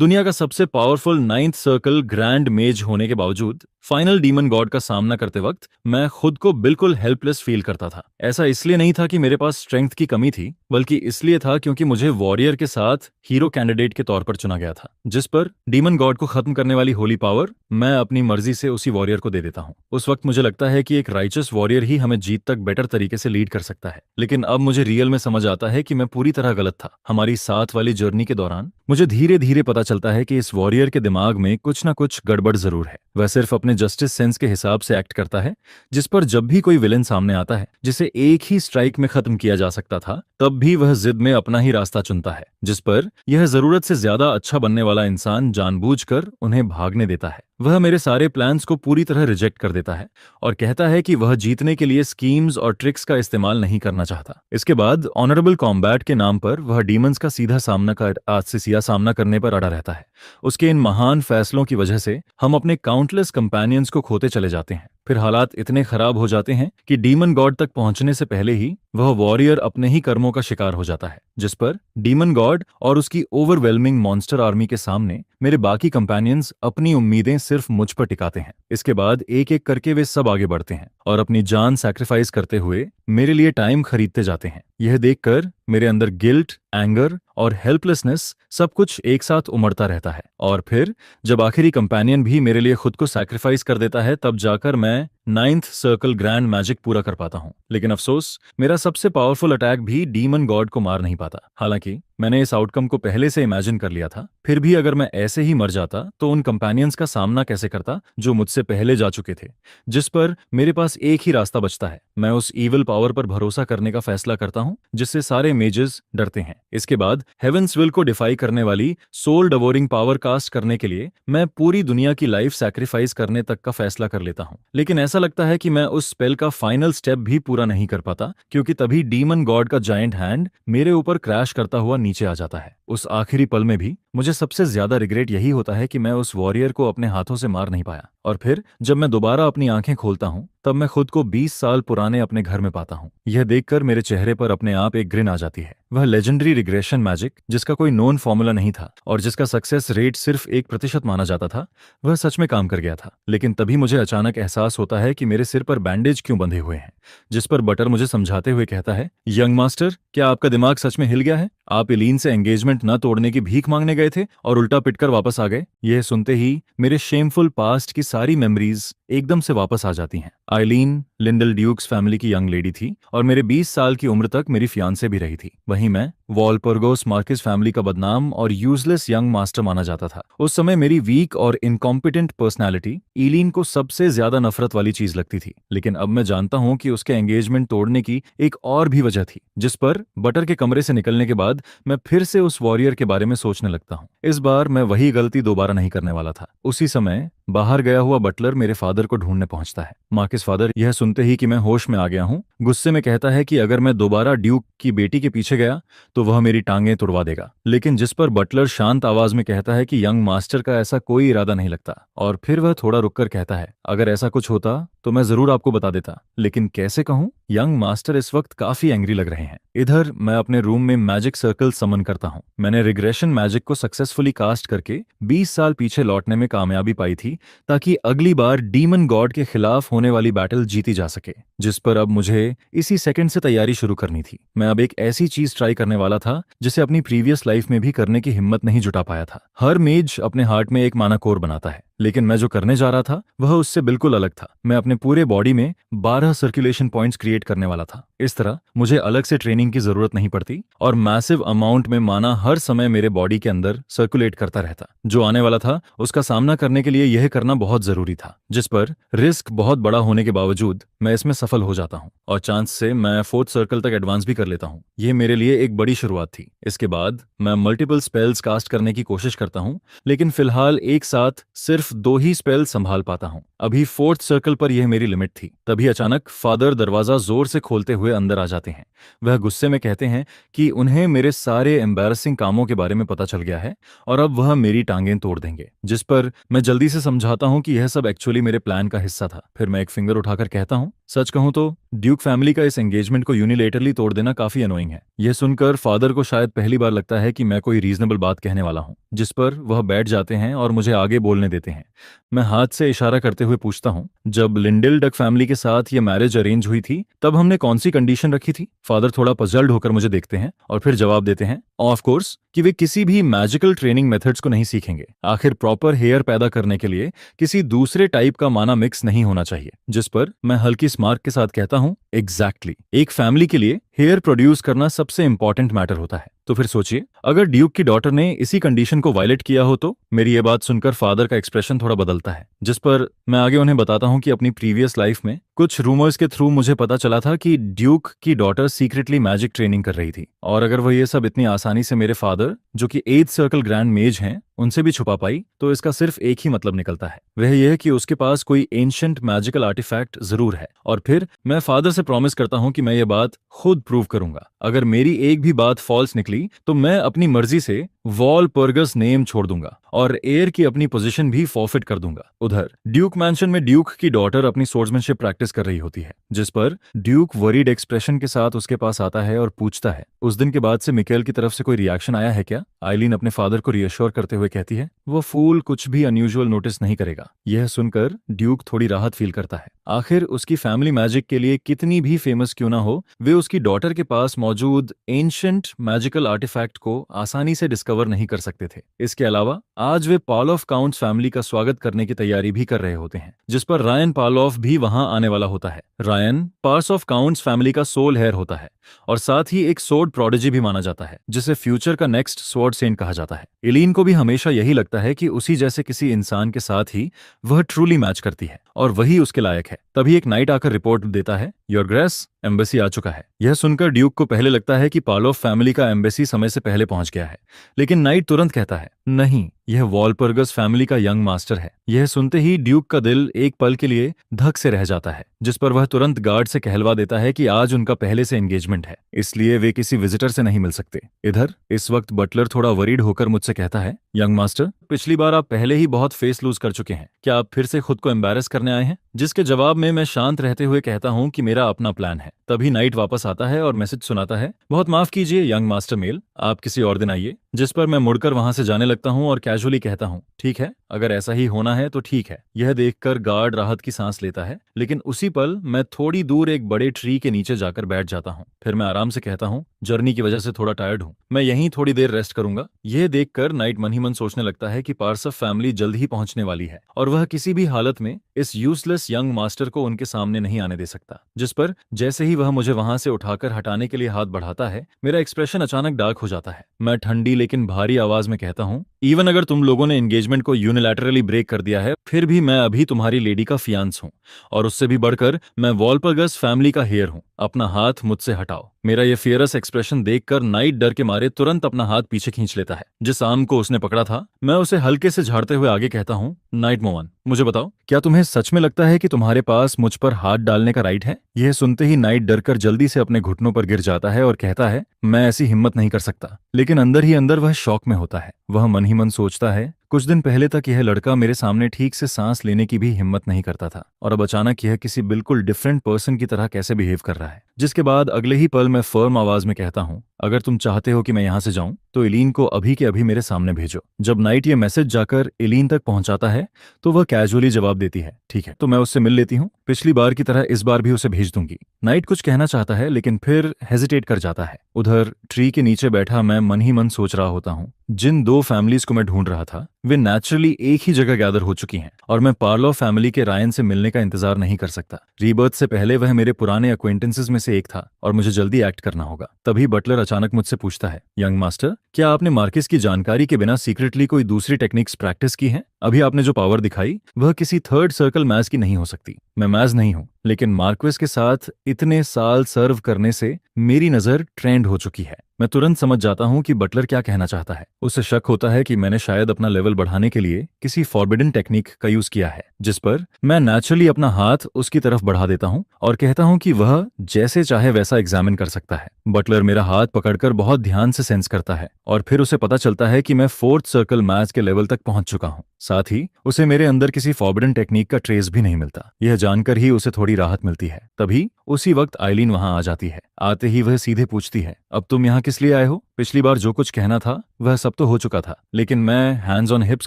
दुनिया का सबसे पावरफुल नाइन्थ सर्कल ग्रैंड मेज होने के बावजूद फाइनल डीमन गॉड का सामना करते वक्त मैं खुद को बिल्कुल हेल्पलेस फील करता था। ऐसा इसलिए नहीं था कि मेरे पास स्ट्रेंथ की कमी थी, बल्कि इसलिए था क्योंकि मुझे वॉरियर के साथ हीरो कैंडिडेट के तौर पर चुना गया था, जिस पर डीमन गॉड को खत्म करने वाली होली पावर मैं अपनी मर्जी से उसी वॉरियर को दे देता हूँ। उस वक्त मुझे लगता है कि एक राइचस वॉरियर ही हमें जीत तक बेटर तरीके से लीड कर सकता है, लेकिन अब मुझे रियल में समझ आता है कि मैं पूरी तरह गलत था। हमारी साथ वाली जर्नी के दौरान मुझे धीरे धीरे पता चलता है कि इस वॉरियर के दिमाग में कुछ ना कुछ गड़बड़ जरूर है। वह सिर्फ अपने जस्टिस सेंस के हिसाब से एक्ट करता है, जिस पर जब भी कोई विलेन सामने आता है जिसे एक ही स्ट्राइक में खत्म किया जा सकता था, तब भी वह जिद में अपना ही रास्ता चुनता है, जिस पर यह जरूरत से ज्यादा अच्छा बनने वाला इंसान जानबूझकर उन्हें भागने देता है। वह मेरे सारे प्लान्स को पूरी तरह रिजेक्ट कर देता है और कहता है कि वह जीतने के लिए स्कीम्स और ट्रिक्स का इस्तेमाल नहीं करना चाहता। इसके बाद ऑनरेबल कॉम्बैट के नाम पर वह डीमंस का सीधा सामना करने पर अड़ा रहता है। उसके इन महान फैसलों की वजह से हम अपने काउंटलेस कंपेनियंस को खोते चले जाते हैं। फिर हालात इतने खराब हो जाते हैं कि डीमन गॉड तक पहुंचने से पहले ही वह वॉरियर अपने ही कर्मों का शिकार हो जाता है, जिस पर डीमन गॉड और उसकी ओवरवेलमिंग मॉन्स्टर आर्मी के सामने मेरे बाकी कंपेनियंस अपनी उम्मीदें सिर्फ मुझ पर टिकाते हैं। इसके बाद एक एक करके वे सब आगे बढ़ते हैं और अपनी जान सैक्रिफाइस करते हुए मेरे लिए टाइम खरीदते जाते हैं। यह देखकर मेरे अंदर गिल्ट, एंगर और हेल्पलेसनेस सब कुछ एक साथ उमड़ता रहता है। और फिर जब आखिरी कंपेनियन भी मेरे लिए खुद को सैक्रिफाइस कर देता है, तब जाकर मैं नाइन्थ सर्कल ग्रैंड मैजिक पूरा कर पाता हूँ। लेकिन अफसोस, मेरा सबसे पावरफुल अटैक भी डीमन गॉड को मार नहीं पाता। हालांकि मैंने इस आउटकम को पहले से इमेजिन कर लिया था। फिर भी अगर मैं ऐसे ही मर जाता तो उन कंपेनियंस का सामना कैसे करता जो मुझसे पहले जा चुके थे, जिस पर मेरे पास एक ही रास्ता बचता है। मैं उस ईविल पावर पर भरोसा करने का फैसला करता हूँ जिससे सारे मेजेस डरते हैं। इसके बाद हेवेंस विल को डिफाई करने वाली सोल डिवोरिंग पावर कास्ट करने के लिए मैं पूरी दुनिया की लाइफ सैक्रिफाइस करने तक का फैसला कर लेता हूँ। लेकिन ऐसा लगता है कि मैं उस स्पेल का फाइनल स्टेप भी पूरा नहीं कर पाता, क्योंकि तभी डीमन गॉड का जायंट हैंड मेरे ऊपर क्रैश करता हुआ नीचे आ जाता है। उस आखिरी पल में भी मुझे सबसे ज्यादा रिग्रेट यही होता है कि मैं उस वॉरियर को अपने हाथों से मार नहीं पाया। और फिर जब मैं दोबारा अपनी आंखें खोलता हूँ, तब मैं खुद को 20 साल पुराने अपने घर में पाता हूँ। यह देखकर मेरे चेहरे पर अपने आप एक ग्रिन आ जाती है। वह लेजेंडरी रिग्रेशन मैजिक, जिसका कोई नोन फॉर्मूला नहीं था और जिसका सक्सेस रेट सिर्फ 1% माना जाता था, वह सच में काम कर गया था। लेकिन तभी मुझे अचानक एहसास होता है कि मेरे सिर पर बैंडेज क्यों बंधे हुए हैं, जिस पर बटर मुझे समझाते हुए कहता है, यंग मास्टर, क्या आपका दिमाग सच में हिल गया है? आप एलीन से एंगेजमेंट न तोड़ने की भीख मांगने गए थे और उल्टा पिटकर वापस आ गए। यह सुनते ही मेरे शेमफुल पास्ट की सारी मेमोरीज एकदम से वापस आ जाती हैं। आइलीन लिंडल ड्यूक्स फैमिली की यंग लेडी थी और मेरे 20 साल की उम्र तक मेरी फियांसे भी रही थी। वहीं मैं वॉलपर्गोस मार्किस फैमिली का बदनाम और यूजलेस यंग मास्टर माना जाता था। उस समय मेरी वीक और इनकॉम्पिटेंट पर्सनालिटी ईलीन को सबसे ज्यादा नफरत वाली चीज लगती थी। लेकिन अब मैं जानता हूं कि उसके एंगेजमेंट तोड़ने की एक और भी वजह थी, जिस पर बटर के कमरे से निकलने के बाद मैं फिर से उस वॉरियर के बारे में सोचने लगता हूँ। इस बार मैं वही गलती दोबारा नहीं करने वाला था। उसी समय बाहर गया हुआ बटलर मेरे फादर को ढूंढने पहुंचता है। मार्किस फादर यह सुनते ही कि मैं होश में आ गया हूं, गुस्से में कहता है कि अगर मैं दोबारा ड्यूक की बेटी के पीछे गया तो वह मेरी टांगें तुड़वा देगा। लेकिन जिस पर बटलर शांत आवाज में कहता है कि यंग मास्टर का ऐसा कोई इरादा नहीं लगता। और फिर वह थोड़ा रुककर कहता है, अगर ऐसा कुछ होता तो मैं जरूर आपको बता देता, लेकिन कैसे कहूं? यंग मास्टर इस वक्त काफी एंग्री लग रहे हैं। इधर मैं अपने रूम में मैजिक सर्कल समन करता हूं। मैंने रिग्रेशन मैजिक को सक्सेसफुली कास्ट करके 20 साल पीछे लौटने में कामयाबी पाई थी, ताकि अगली बार डीमन गॉड के खिलाफ होने वाली बैटल जीती जा सके, जिस पर अब मुझे इसी सेकंड से तैयारी शुरू करनी थी। मैं अब एक ऐसी चीज ट्राई करने वाला था जिसे अपनी प्रीवियस लाइफ में भी करने की हिम्मत नहीं जुटा पाया था। हर मेज अपने हार्ट में एक माना कोर बनाता है, लेकिन मैं जो करने जा रहा था वह उससे बिल्कुल अलग था। मैं अपने पूरे बॉडी में 12 सर्कुलेशन पॉइंट्स क्रिएट करने वाला था। इस तरह मुझे अलग से ट्रेनिंग की जरूरत नहीं पड़ती और मैसिव अमाउंट में माना हर समय मेरे बॉडी के अंदर सर्कुलेट करता रहता। जो आने वाला था उसका सामना करने के लिए यह करना बहुत जरूरी था, जिस पर रिस्क बहुत बड़ा होने के बावजूद मैं इसमें सफल हो जाता हूँ और चांस से मैं 4th सर्कल तक एडवांस भी कर लेता हूँ। यह मेरे लिए एक बड़ी शुरुआत थी। इसके बाद मैं मल्टीपल स्पेल्स कास्ट करने की कोशिश करता हूँ, लेकिन फिलहाल एक साथ सिर्फ सिर्फ 2 ही स्पेल संभाल पाता हूँ। अभी 4th सर्कल पर यह मेरी लिमिट थी। तभी अचानक फादर दरवाजा जोर से खोलते हुए अंदर आ जाते हैं। वह गुस्से में कहते हैं कि उन्हें मेरे सारे एम्बैरसिंग कामों के बारे में पता चल गया है और अब वह मेरी टांगें तोड़ देंगे। जिस पर मैं जल्दी से समझाता हूँ कि यह सब एक्चुअली मेरे प्लान का हिस्सा था। फिर मैं एक फिंगर उठाकर कहता हूँ, सच कहूं तो ड्यूक फैमिली का इस एंगेजमेंट को यूनिलेटरली तोड़ देना काफी अनोइंग है। यह सुनकर फादर को शायद पहली बार लगता है कि मैं कोई रीजनेबल बात कहने वाला हूं, जिस पर वह बैठ जाते हैं और मुझे आगे बोलने देते हैं। मैं हाथ से इशारा करते हुए पूछता हूं, जब लिंडल डक फैमिली के साथ यह मैरिज अरेंज हुई थी तब हमने कौन सी कंडीशन रखी थी? फादर थोड़ा पजल्ड होकर मुझे देखते हैं और फिर जवाब देते हैं, ऑफ कोर्स, कि वे किसी भी मैजिकल ट्रेनिंग मेथड्स को नहीं सीखेंगे। आखिर प्रॉपर हेयर पैदा करने के लिए किसी दूसरे टाइप का माना मिक्स नहीं होना चाहिए। जिस पर मैं हल्की स्मार्क के साथ कहता हूं, एग्जैक्टली, एक फैमिली के लिए हेयर प्रोड्यूस करना सबसे इंपॉर्टेंट मैटर होता है। तो फिर सोचिए, अगर ड्यूक की डॉटर ने इसी कंडीशन को वायलेट किया हो तो? मेरी ये बात सुनकर फादर का एक्सप्रेशन थोड़ा बदलता है। जिस पर मैं आगे उन्हें बताता हूं कि अपनी प्रीवियस लाइफ में कुछ रूमर्स के थ्रू मुझे पता चला था कि ड्यूक की डॉटर सीक्रेटली मैजिक ट्रेनिंग कर रही थी, और अगर वह ये सब इतनी आसानी से मेरे फादर, जो कि 8th सर्कल ग्रैंड मेज हैं, उनसे भी छुपा पाई, तो इसका सिर्फ एक ही मतलब निकलता है। वह यह कि उसके पास कोई एंशिएंट मैजिकल आर्टिफैक्ट जरूर है। और फिर मैं फादर से प्रॉमिस करता हूं कि मैं ये बात खुद प्रूव करूंगा। अगर मेरी एक भी बात फॉल्स निकली तो मैं अपनी मर्जी से वॉलपर्गस नेम छोड़ दूंगा और एयर की अपनी पोजीशन भी फॉरफिट कर दूंगा। उधर ड्यूक मैंशन में ड्यूक की डॉटर अपनी सोर्समैनशिप प्रैक्टिस कर रही होती है, जिस पर ड्यूक वरीड एक्सप्रेशन के साथ उसके पास आता है और पूछता है, उस दिन के बाद से मिकेल की तरफ से कोई रिएक्शन आया है क्या? आइलीन अपने फादर को रियश्योर करते हुए कहती है, वो फूल कुछ भी अनयूजुअल नोटिस नहीं करेगा। यह सुनकर ड्यूक थोड़ी राहत फील करता है। आखिर उसकी फैमिली मैजिक के लिए कितनी भी फेमस क्यों ना हो, वे उसकी डॉटर के पास मौजूद एंशिएंट मैजिकल आर्टिफैक्ट को आसानी से डिस्कवर नहीं कर सकते थे। इसके अलावा आज वे पालोफ काउंट्स फैमिली का स्वागत करने की तैयारी भी कर रहे होते हैं, जिस पर रायन पालोफ भी वहां आने वाला होता है। Ryan Pars of counts family का सोल हेयर होता है और साथ ही एक स्वॉर्ड प्रोडिजी भी माना जाता है, जिसे फ्यूचर का नेक्स्ट स्वॉर्ड सेंट कहा जाता है। एलीन को भी हमेशा यही लगता है कि उसी जैसे किसी इंसान के साथ ही वह ट्रूली मैच करती है और वही उसके लायक है। तभी एक नाइट आकर रिपोर्ट देता है, योर ग्रेस, एम्बेसी आ चुका है। यह सुनकर ड्यूक को पहले लगता है कि पालोफ फैमिली का एम्बेसी समय से पहले पहुंच गया है, लेकिन नाइट तुरंत कहता है, नहीं, यह वॉलपर्गस फैमिली का यंग मास्टर है। यह सुनते ही ड्यूक का दिल एक पल के लिए धक से रह जाता है, जिस पर वह तुरंत गार्ड से कहलवा देता है कि आज उनका पहले से एंगेजमेंट है, इसलिए वे किसी विजिटर से नहीं मिल सकते। इधर इस वक्त बटलर थोड़ा वरीड होकर मुझसे कहता है, यंग मास्टर, पिछली बार आप पहले ही बहुत फेस लूज कर चुके हैं, क्या आप फिर से खुद को एम्बैरस करने आए हैं? जिसके जवाब में मैं शांत रहते हुए कहता हूं कि मेरा अपना प्लान है। तभी नाइट वापस आता है और मैसेज सुनाता है, बहुत माफ कीजिए यंग मास्टर मेल, आप किसी और दिन आइए। जिस पर मैं मुड़कर वहां से जाने लगता हूं और कैजुअली कहता हूं, ठीक है, अगर ऐसा ही होना है तो ठीक है। यह देखकर गार्ड राहत की सांस लेता है, लेकिन उसी पल मैं थोड़ी दूर एक बड़े ट्री के नीचे जाकर बैठ जाता हूं। फिर मैं आराम से कहता हूं, जर्नी की वजह से थोड़ा टायर्ड हूं, मैं यहीं थोड़ी देर रेस्ट करूंगा। यह देखकर नाइट मन ही मन सोचने लगता है कि पार्सफ फैमिली जल्द ही पहुंचने वाली है और वह किसी भी हालत में इस यूजलेस यंग मास्टर को उनके सामने नहीं आने दे सकता। जिस पर जैसे ही वह मुझे वहां से उठाकर हटाने के लिए हाथ बढ़ाता है, मेरा एक्सप्रेशन अचानक डार्क हो जाता है। मैं ठंडी लेकिन भारी आवाज में कहता हूं, इवन अगर तुम लोगों ने एंगेजमेंट को यूनिलैटरली ब्रेक कर दिया है, फिर भी मैं अभी तुम्हारी लेडी का फियांस हूं, और उससे भी बढ़कर मैं वॉलपर्गस फैमिली का हेयर हूं। अपना हाथ मुझसे हटाओ। मेरा ये फियरस एक्सप्रेशन देखकर नाइट डर के मारे तुरंत अपना हाथ पीछे खींच लेता है। जिस आम को उसने पकड़ा था, मैं उसे हल्के से झाड़ते हुए आगे कहता हूँ, नाइट मोवन, मुझे बताओ, क्या तुम्हें सच में लगता है कि तुम्हारे पास मुझ पर हाथ डालने का राइट है? यह सुनते ही नाइट डरकर जल्दी से अपने घुटनों पर गिर जाता है और कहता है, मैं ऐसी हिम्मत नहीं कर सकता। लेकिन अंदर ही अंदर वह शॉक में होता है। वह मन ही मन सोचता है, कुछ दिन पहले तक यह लड़का मेरे सामने ठीक से सांस लेने की भी हिम्मत नहीं करता था, और अब अचानक यह किसी बिल्कुल डिफरेंट पर्सन की तरह कैसे बिहेव कर रहा है। जिसके बाद अगले ही पल मैं फर्म आवाज में कहता हूँ, अगर तुम चाहते हो कि मैं यहाँ से जाऊं तो एलीन को अभी के अभी मेरे सामने भेजो। जब नाइट ये मैसेज जाकर एलीन तक पहुंचाता है तो वह कैजुअली जवाब देती है, ठीक है, तो मैं उससे मिल लेती हूँ। पिछली बार की तरह इस बार भी उसे भेज दूंगी। नाइट कुछ कहना चाहता है लेकिन फिर हेजिटेट कर जाता है। उधर ट्री के नीचे बैठा मैं मन ही मन सोच रहा होता हूँ, जिन दो फैमिलीज को मैं ढूंढ रहा था वे नेचुरली एक ही जगह गैदर हो चुकी हैं, और मैं पार्लो फैमिली के रायन से मिलने का इंतजार नहीं कर सकता। रीबर्थ से पहले वह मेरे पुराने अक्वेंटेंसेस में से एक था और मुझे जल्दी एक्ट करना होगा। तभी बटलर अचानक मुझसे पूछता है, यंग मास्टर, क्या आपने मार्किस की जानकारी के बिना सीक्रेटली कोई दूसरी टेक्निक्स प्रैक्टिस की हैं? अभी आपने जो पावर दिखाई वह किसी थर्ड सर्कल मैच की नहीं हो सकती। मैं मैज नहीं हूँ, लेकिन मार्क्वेस के साथ इतने साल सर्व करने से मेरी नज़र ट्रेंड हो चुकी है। मैं तुरंत समझ जाता हूँ कि बटलर क्या कहना चाहता है। उसे शक होता है कि मैंने शायद अपना लेवल बढ़ाने के लिए किसी फॉरबिडन टेक्निक का यूज किया है, जिस पर मैं नेचुरली अपना हाथ उसकी तरफ बढ़ा देता हूँ और कहता हूँ कि वह जैसे चाहे वैसा एग्जामिन कर सकता है। बटलर मेरा हाथ पकड़कर बहुत ध्यान से सेंस करता है और फिर उसे पता चलता है कि मैं फोर्थ सर्कल मैच के लेवल तक पहुंच चुका हूँ। साथ ही उसे मेरे अंदर किसी फॉरबिडन टेक्निक का ट्रेस भी नहीं मिलता। यह जानकर ही उसे थोड़ी राहत मिलती है। तभी उसी वक्त आइलीन वहां आ जाती है। आते ही वह सीधे पूछती है, अब तुम यहाँ किस लिए आए हो? पिछली बार जो कुछ कहना था वह सब तो हो चुका था। लेकिन मैं हैंड्स ऑन हिप्स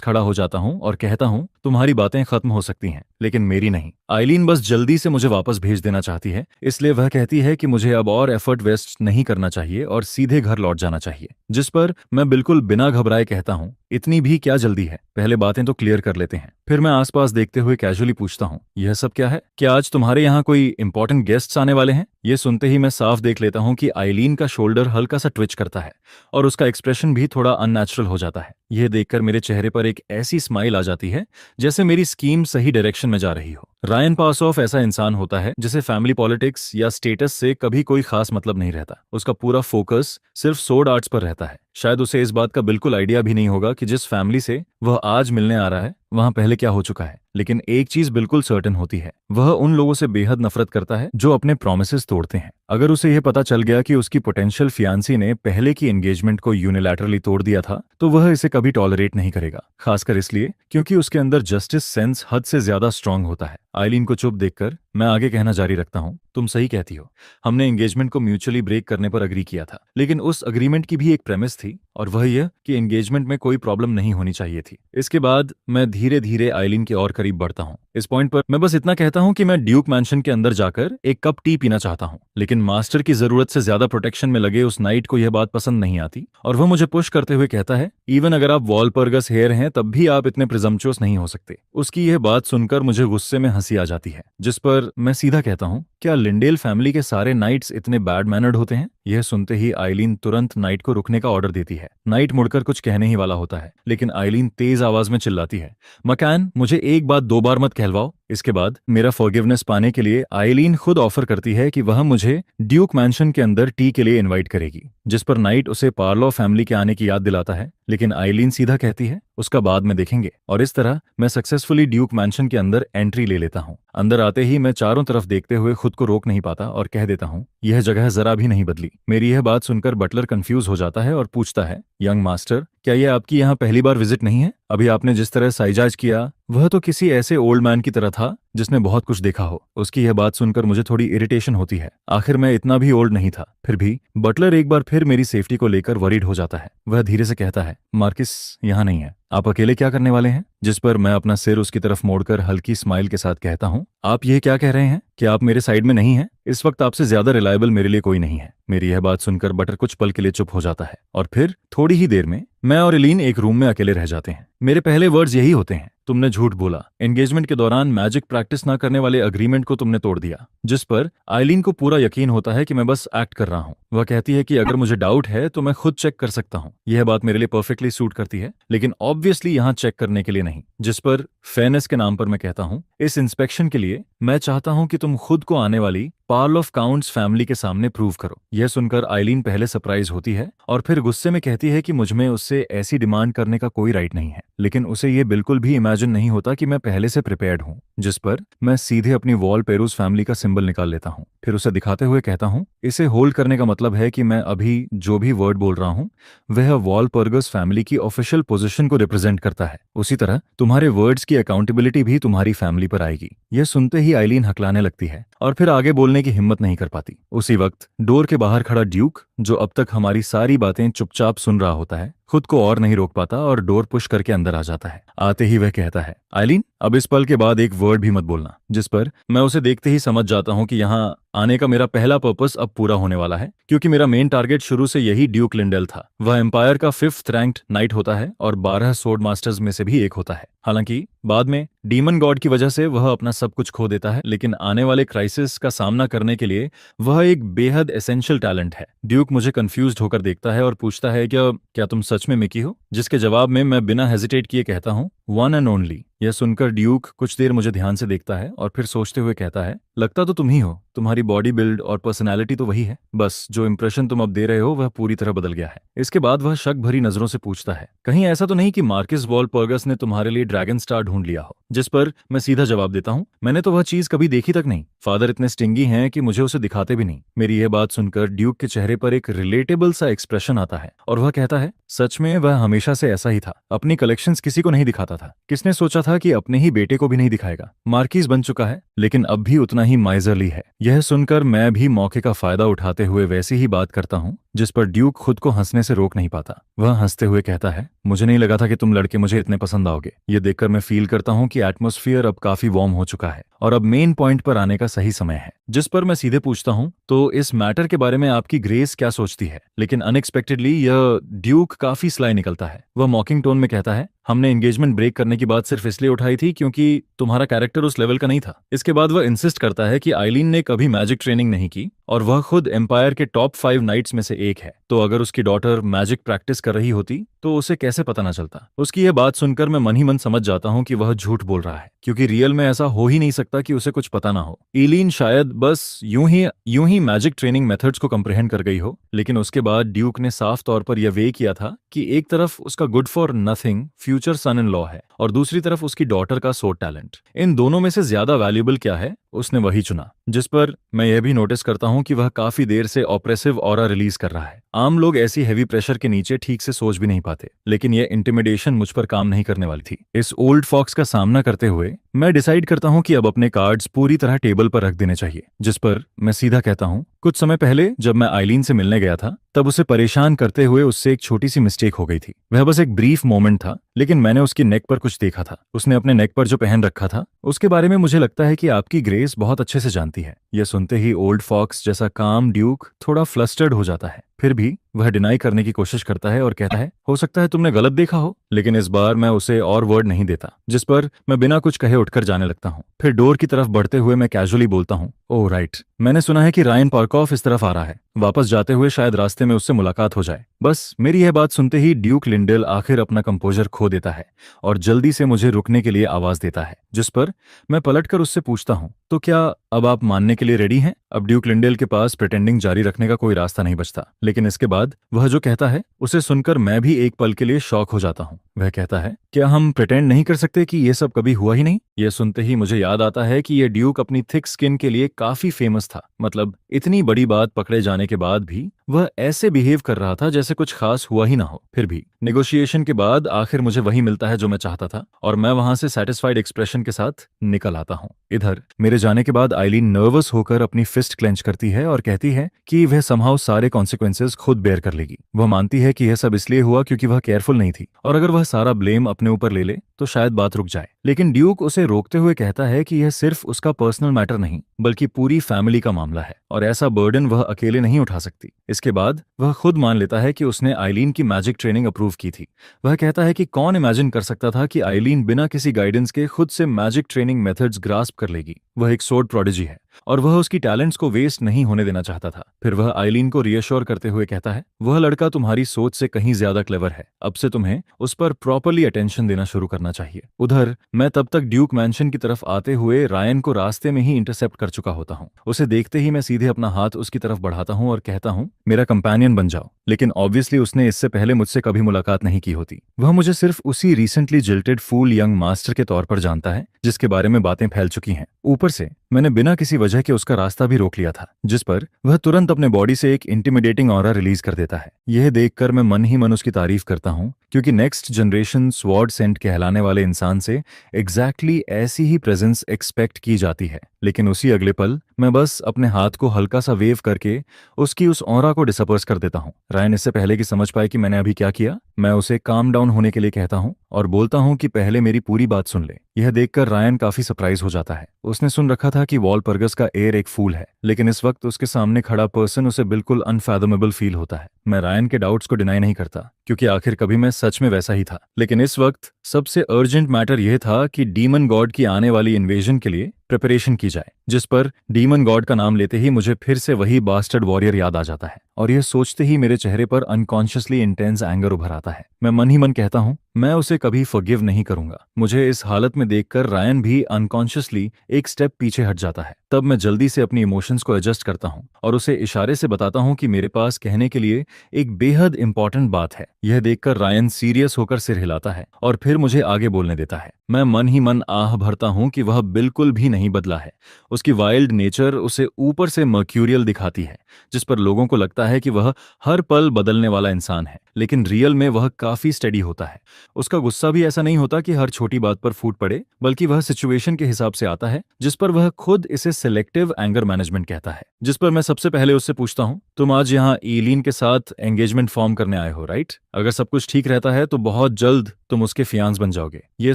खड़ा हो जाता हूँ और कहता हूँ, तुम्हारी बातें खत्म हो सकती हैं, लेकिन मेरी नहीं। आइलीन बस जल्दी से मुझे वापस भेज देना चाहती है, इसलिए वह कहती है कि मुझे अब और एफर्ट वेस्ट नहीं करना चाहिए और सीधे घर लौट जाना चाहिए। जिस पर मैं बिल्कुल बिना घबराए कहता हूँ, इतनी भी क्या जल्दी है, पहले बातें तो क्लियर कर लेते हैं। फिर मैं आसपास देखते हुए कैजुअली पूछता हूँ, यह सब क्या है? क्या आज तुम्हारे यहाँ कोई इंपॉर्टेंट गेस्ट्स आने वाले हैं? ये सुनते ही मैं साफ देख लेता हूँ कि आइलीन का शोल्डर हल्का सा ट्विच करता है और उसका एक्सप्रेशन भी थोड़ा अननेचुरल हो जाता है। यह देखकर मेरे चेहरे पर एक ऐसी स्माइल आ जाती है जैसे मेरी स्कीम सही डायरेक्शन में जा रही हो। रायन पासऑफ ऐसा इंसान होता है जिसे फैमिली पॉलिटिक्स या स्टेटस से कभी कोई खास मतलब नहीं रहता। उसका पूरा फोकस सिर्फ सोर्ड आर्ट्स पर रहता है। शायद उसे इस बात का बिल्कुल आइडिया भी नहीं होगा कि जिस फैमिली से वह आज मिलने आ रहा है वहां पहले क्या हो चुका है। लेकिन एक चीज बिल्कुल सर्टेन होती है, वह उन लोगों से बेहद नफरत करता है जो अपने प्रॉमिसेस तोड़ते हैं। अगर उसे यह पता चल गया कि उसकी पोटेंशियल फियांसी ने पहले की एंगेजमेंट को यूनिलैटरली तोड़ दिया था, तो वह इसे कभी टॉलरेट नहीं करेगा। खासकर इसलिए क्योंकि उसके अंदर जस्टिस सेंस हद से ज्यादा स्ट्रांग होता है। आइलीन को चुप देखकर मैं आगे कहना जारी रखता हूँ, तुम सही कहती हो, हमने एंगेजमेंट को म्यूचुअली ब्रेक करने पर अग्री किया था, लेकिन उस अग्रीमेंट की भी एक प्रेमिस थी और वह यह कि एंगेजमेंट में कोई प्रॉब्लम नहीं होनी चाहिए थी। इसके बाद मैं धीरे धीरे आइलीन के और करीब बढ़ता हूँ। इस पॉइंट पर मैं बस इतना कहता हूँ कि मैं ड्यूक मैंशन के अंदर जाकर एक कप टी पीना चाहता हूँ, लेकिन मास्टर की जरूरत से ज्यादा प्रोटेक्शन में लगे उस नाइट को यह बात पसंद नहीं आती और वह मुझे पुश करते हुए कहता है, इवन अगर आप वॉलपर्गस हेयर हैं तब भी आप इतने प्रिजम्पचुअस नहीं हो सकते। उसकी यह बात सुनकर मुझे गुस्से में हंसी आ जाती है, जिस पर मैं सीधा कहता हूँ, क्या लिंडेल फैमिली के सारे नाइट्स इतने बैड मैनर्ड होते हैं? यह सुनते ही आइलीन तुरंत नाइट को रुकने का ऑर्डर देती है। नाइट मुड़कर कुछ कहने ही वाला होता है, लेकिन आइलीन तेज आवाज में चिल्लाती है, मकान, मुझे एक बात दो बार मत कहलवाओ। इसके बाद मेरा फॉरगिवनेस पाने के लिए आइलीन खुद ऑफर करती है कि वह मुझे ड्यूक मैंशन के अंदर टी के लिए इनवाइट करेगी, जिस पर नाइट उसे पार्लो फैमिली के आने की याद दिलाता है, लेकिन आइलीन सीधा कहती है, उसका बाद में देखेंगे। और इस तरह मैं सक्सेसफुली ड्यूक मैंशन के अंदर एंट्री ले लेता हूँ। अंदर आते ही मैं चारों तरफ देखते हुए खुद को रोक नहीं पाता और कह देता हूँ, यह जगह जरा भी नहीं बदली। मेरी यह बात सुनकर बटलर कंफ्यूज हो जाता है और पूछता है, यंग मास्टर, क्या यह आपकी यहाँ पहली बार विजिट नहीं है? अभी आपने जिस तरह साइजाज किया वह तो किसी ऐसे ओल्ड मैन की तरह था जिसने बहुत कुछ देखा हो। उसकी यह बात सुनकर मुझे थोड़ी इरिटेशन होती है। आखिर मैं इतना भी ओल्ड नहीं था। फिर भी बटलर एक बार फिर मेरी सेफ्टी को लेकर वरीड हो जाता है। वह धीरे से कहता है, मार्किस यहाँ नहीं है, आप अकेले क्या करने वाले हैं? जिस पर मैं अपना सिर उसकी तरफ मोड़कर हल्की स्माइल के साथ कहता हूँ, आप यह क्या कह रहे हैं कि आप मेरे साइड में नहीं हैं? इस वक्त आपसे ज्यादा रिलायबल मेरे लिए कोई नहीं है। मेरी यह बात सुनकर बटर कुछ पल के लिए चुप हो जाता है और फिर थोड़ी ही देर में मैं और एलीन एक रूम में अकेले रह जाते हैं। मेरे पहले वर्ड्स यही होते हैं, तुमने झूठ बोला, एंगेजमेंट के दौरान मैजिक प्रैक्टिस ना करने वाले अग्रीमेंट को तुमने तोड़ दिया। जिस पर आइलीन को पूरा यकीन होता है कि मैं बस एक्ट कर रहा हूँ। वह कहती है कि अगर मुझे डाउट है तो मैं खुद चेक कर सकता हूँ। यह बात मेरे लिए परफेक्टली सूट करती है, लेकिन ऑब्वियसली यहाँ चेक करने के लिए नहीं। जिस पर फेयरनेस के नाम पर मैं कहता हूँ, इस इंस्पेक्शन के लिए मैं चाहता हूँ कि तुम खुद को आने वाली पार्ल ऑफ काउंट्स फैमिली के सामने प्रूव करो। यह सुनकर आइलीन पहले सरप्राइज होती है और फिर गुस्से में कहती है कि मुझमें उससे ऐसी डिमांड करने का कोई राइट नहीं है, लेकिन उसे यह बिल्कुल भी इमेजिन नहीं होता कि मैं पहले से प्रिपेयर्ड हूँ। जिस पर मैं सीधे अपनी वॉल पेरूज फैमिली का सिंबल निकाल लेता हूँ। फिर उसे दिखाते हुए कहता हूँ, इसे होल्ड करने का मतलब है कि मैं अभी जो भी वर्ड बोल रहा हूँ वह वॉलपर्गस फैमिली की ऑफिशियल पोजीशन को रिप्रेजेंट करता है। उसी तरह तुम्हारे वर्ड्स की अकाउंटेबिलिटी भी तुम्हारी फैमिली पर आएगी। यह सुनते ही आइलीन हकलाने लगती है और फिर आगे बोलने की हिम्मत नहीं कर पाती। उसी वक्त डोर के बाहर खड़ा ड्यूक, जो अब तक हमारी सारी बातें चुपचाप सुन रहा होता है, खुद को और नहीं रोक पाता और डोर पुश करके अंदर आ जाता है। आते ही वह कहता है, आइलीन, अब इस पल के बाद एक वर्ड भी मत बोलना। जिस पर मैं उसे देखते ही समझ जाता हूँ कि यहाँ आने का मेरा पहला पर्पस अब पूरा होने वाला है, क्योंकि मेरा मेन टारगेट शुरू से यही ड्यूक लिंडेल था। वह एम्पायर का 5th रैंक्ड नाइट होता है और 12 सोर्ड मास्टर्स में से भी एक होता है। हालांकि बाद में डीमन गॉड की वजह से वह अपना सब कुछ खो देता है, लेकिन आने वाले क्राइसिस का सामना करने के लिए वह एक बेहद एसेंशियल टैलेंट है। ड्यूक मुझे कंफ्यूज्ड होकर देखता है और पूछता है, क्या तुम सच में मिकी हो? जिसके जवाब में मैं बिना हेजिटेट किए कहता हूँ, वन एंड ओनली। यह सुनकर ड्यूक कुछ देर मुझे ध्यान से देखता है और फिर सोचते हुए कहता है, लगता तो तुम ही हो, तुम्हारी बॉडी बिल्ड और पर्सनैलिटी तो वही है, बस जो इंप्रेशन तुम अब दे रहे हो वह पूरी तरह बदल गया है। इसके बाद वह शक भरी नजरों से पूछता है, कहीं ऐसा तो नहीं कि मार्किस वॉलपर्गस ने तुम्हारे लिए ड्रैगन स्टार ढूंढ लिया हो? जिस पर मैं सीधा जवाब देता हूँ, मैंने तो वह चीज कभी देखी तक नहीं। फादर इतने स्टिंगी हैं कि मुझे उसे दिखाते भी नहीं। मेरी यह बात सुनकर ड्यूक के चेहरे पर एक रिलेटेबल सा एक्सप्रेशन आता है और वह कहता है, सच में वह हमेशा से ऐसा ही था, अपनी कलेक्शंस किसी को नहीं दिखाता था। किसने सोचा था कि अपने ही बेटे को भी नहीं दिखाएगा। मार्किस बन चुका है लेकिन अब भी उतना ही माइजरली है। यह सुनकर मैं भी मौके का फायदा उठाते हुए वैसी ही बात करता हूँ जिस पर ड्यूक खुद को हंसने से रोक नहीं पाता। वह हंसते हुए कहता है, मुझे नहीं लगा था कि तुम लड़के मुझे इतने पसंद आओगे। ये देखकर मैं फील करता हूँ कि एटमॉस्फेयर अब काफी वार्म हो चुका है और अब मेन पॉइंट पर आने का सही समय है। जिस पर मैं सीधे पूछता हूँ, तो इस मैटर के बारे में आपकी ग्रेस क्या सोचती है? लेकिन अनएक्सपेक्टेडली यह ड्यूक काफी स्लाई निकलता है। वह मॉकिंग टोन में कहता है, हमने एंगेजमेंट ब्रेक करने की बात सिर्फ इसलिए उठाई थी क्योंकि तुम्हारा कैरेक्टर उस लेवल का नहीं था। इसके बाद वह इंसिस्ट करता है कि आइलीन ने कभी मैजिक ट्रेनिंग नहीं की और वह खुद एम्पायर के टॉप 5 नाइट्स में से एक है, तो अगर उसकी डॉटर मैजिक प्रैक्टिस कर रही होती तो उसे कैसे पता न चलता। उसकी यह बात सुनकर मैं मन ही मन समझ जाता हूँ कि वह झूठ बोल रहा है, क्योंकि रियल में ऐसा हो ही नहीं सकता कि उसे कुछ पता ना हो। एलीन शायद बस यूं ही मैजिक ट्रेनिंग मेथड्स को कंप्रहेंड कर गई हो, लेकिन उसके बाद ड्यूक ने साफ तौर पर यह वे किया था कि एक तरफ उसका good for nothing future son in law है और दूसरी तरफ उसकी डॉटर का सो टैलेंट। इन दोनों में से ज्यादा वैल्यूएबल क्या है, उसने वही चुना। जिस पर मैं यह भी नोटिस करता हूं कि वह काफी देर से ऑप्रेसिव ऑरा रिलीज कर रहा है। आम लोग ऐसी हैवी प्रेशर के नीचे ठीक से सोच भी नहीं पाते, लेकिन यह इंटिमिडेशन मुझ पर काम नहीं करने वाली थी। इस ओल्ड फॉक्स का सामना करते हुए मैं डिसाइड करता हूं कि अब अपने कार्ड्स पूरी तरह टेबल पर रख देने चाहिए। जिस पर मैं सीधा कहता हूं, कुछ समय पहले जब मैं आइलीन से मिलने गया था तब उसे परेशान करते हुए उससे एक छोटी सी मिस्टेक हो गई थी। वह बस एक ब्रीफ मोमेंट था, लेकिन मैंने उसकी नेक पर कुछ देखा था। उसने अपने नेक पर जो पहन रखा था उसके बारे में मुझे लगता है कि आपकी ग्रेस बहुत अच्छे से जानती है। यह सुनते ही ओल्ड फॉक्स जैसा काम ड्यूक थोड़ा फ्लस्टर्ड हो जाता है। फिर भी वह डिनाई करने की कोशिश करता है और कहता है, हो सकता है तुमने गलत देखा हो। लेकिन इस बार मैं उसे और वर्ड नहीं देता, जिस पर मैं बिना कुछ कहे उठकर जाने लगता हूँ। फिर डोर की तरफ बढ़ते हुए मैं कैजुअली बोलता हूँ, ओह राइट, मैंने सुना है कि रायन पार्कॉफ इस तरफ आ रहा है। वापस जाते हुए शायद रास्ते में उससे मुलाकात हो जाए। बस मेरी यह बात सुनते ही ड्यूक लिंडेल आखिर अपना कंपोजर खो देता है और जल्दी से मुझे रुकने के लिए आवाज देता है। जिस पर मैं पलटकर उससे पूछता हूँ, तो क्या अब आप मानने के लिए रेडी हैं? अब ड्यूक लिंडेल के पास प्रिटेंडिंग जारी रखने का कोई रास्ता नहीं बचता, लेकिन इसके बाद वह जो कहता है उसे सुनकर मैं भी एक पल के लिए शॉक हो जाता हूँ। वह कहता है, क्या हम प्रिटेंड नहीं कर सकते कि ये सब कभी हुआ ही नहीं? यह सुनते ही मुझे याद आता है कि यह ड्यूक अपनी थिक स्किन के लिए काफी फेमस था। मतलब इतनी बड़ी बात पकड़े जाने के बाद भी वह ऐसे बिहेव कर रहा था जैसे कुछ खास हुआ ही ना हो। फिर भी नेगोशिएशन के बाद आखिर मुझे वही मिलता है जो मैं चाहता था और मैं वहां से सेटिस्फाइड एक्सप्रेशन के साथ निकल आता हूँ। इधर मेरे जाने के बाद आइलीन नर्वस होकर अपनी फिस्ट क्लेंच करती है और कहती है कि वह समहाउ सारे कॉन्सिक्वेंसेस खुद बेयर कर लेगी। वह मानती है कि यह सब इसलिए हुआ क्योंकि वह केयरफुल नहीं थी और अगर वह सारा ब्लेम अपने ऊपर ले ले तो शायद बात रुक जाए। लेकिन ड्यूक उसे रोकते हुए कहता है कि यह सिर्फ उसका पर्सनल मैटर नहीं बल्कि पूरी फैमिली का मामला है और ऐसा बर्डन वह अकेले नहीं उठा सकती। इसके बाद वह खुद मान लेता है कि उसने आइलीन की मैजिक ट्रेनिंग अप्रूव की थी। वह कहता है कि कौन इमेजिन कर सकता था कि आइलीन बिना किसी गाइडेंस के खुद से मैजिक ट्रेनिंग मेथड्स ग्रास्प कर लेगी। वह एक सोर्ड प्रोडिजी है और वह उसकी टैलेंट्स को वेस्ट नहीं होने देना चाहता था। फिर वह आइलीन को रियश्योर करते हुए कहता है, वह लड़का तुम्हारी सोच से कहीं ज्यादा क्लेवर है, अब से तुम्हें उस पर प्रॉपर्ली अटेंशन देना शुरू करना चाहिए। उधर मैं तब तक ड्यूक मैंशन की तरफ आते हुए रायन को रास्ते में ही इंटरसेप्ट कर चुका होता हूँ। उसे देखते ही मैं सीधे अपना हाथ उसकी तरफ बढ़ाता हूँ और कहता हूँ, मेरा कंपेनियन बन जाओ। लेकिन ऑब्वियसली उसने इससे पहले मुझसे कभी मुलाकात नहीं की होती। वह मुझे सिर्फ उसी रिसेंटली जिल्टेड फूल यंग मास्टर के तौर पर जानता है जिसके बारे में बातें फैल चुकी हैं। ऊपर से मैंने बिना किसी वजह के उसका रास्ता भी रोक लिया था, जिस पर वह तुरंत अपने बॉडी से एक इंटिमिडेटिंग ऑरा रिलीज कर देता है। यह देखकर मैं मन ही मन उसकी तारीफ करता हूँ, क्योंकि नेक्स्ट जनरेशन स्वॉर्ड सेंट कहलाने वाले इंसान से एग्जैक्टली ऐसी ही प्रेजेंस एक्सपेक्ट की जाती है। लेकिन उसी अगले पल मैं बस अपने हाथ को हल्का सा वेव करके उसकी उस ऑरा को डिसपर्स कर देता हूँ। रायन इससे पहले कि समझ पाए कि मैंने अभी क्या किया, मैं उसे काम डाउन होने के लिए कहता हूँ और बोलता हूँ कि पहले मेरी पूरी बात सुन ले। यह देखकर रायन काफी सरप्राइज हो जाता है। उसने सुन रखा था कि वॉलपर्गस का एयर एक फूल है, लेकिन इस वक्त उसके सामने खड़ा पर्सन उसे बिल्कुल अनफैथमेबल फील होता है। मैं रायन के डाउट्स को डिनाई नहीं करता, क्योंकि आखिर कभी मैं सच में वैसा ही था। लेकिन इस वक्त सबसे अर्जेंट मैटर यह था कि डीमन गॉड की आने वाली इन्वेजन के लिए प्रिपरेशन की जाए। जिस पर डीमन गॉड का नाम लेते ही मुझे फिर से वही बास्टर्ड वॉरियर याद आ जाता है और यह सोचते ही मेरे चेहरे पर अनकॉन्शियसली इंटेंस एंगर उभर आता है। मैं मन ही मन कहता हूँ मैं उसे कभी फॉरगिव नहीं करूंगा। मुझे इस हालत में देखकर रायन भी अनकॉन्शियसली एक स्टेप पीछे हट जाता है। तब मैं जल्दी से अपनी इमोशंस को एडजस्ट करता हूँ और उसे इशारे से बताता हूँ कि मेरे पास कहने के लिए एक बेहद इंपॉर्टेंट बात है। यह देखकर रायन सीरियस होकर सिर हिलाता है और फिर मुझे आगे बोलने देता है। मैं मन ही मन आह भरता हूँ कि वह बिल्कुल भी नहीं बदला है। उसकी वाइल्ड नेचर उसे ऊपर से मर्क्यूरियल दिखाती है, जिस पर लोगों को लगता है कि वह हर पल बदलने वाला इंसान है, लेकिन रियल में वह काफी स्टेडी होता है। उसका गुस्सा भी ऐसा नहीं होता कि हर छोटी बात पर फूट पड़े, बल्कि वह सिचुएशन के हिसाब से आता है, जिस पर वह खुद इसे सिलेक्टिव एंगर मैनेजमेंट कहता है। जिस पर मैं सबसे पहले उससे पूछता हूँ, तुम आज यहाँ ईलिन के साथ एंगेजमेंट फॉर्म करने आए हो, राइट? अगर सब कुछ ठीक रहता है तो बहुत जल्द तुम उसके फियांस बन जाओगे। ये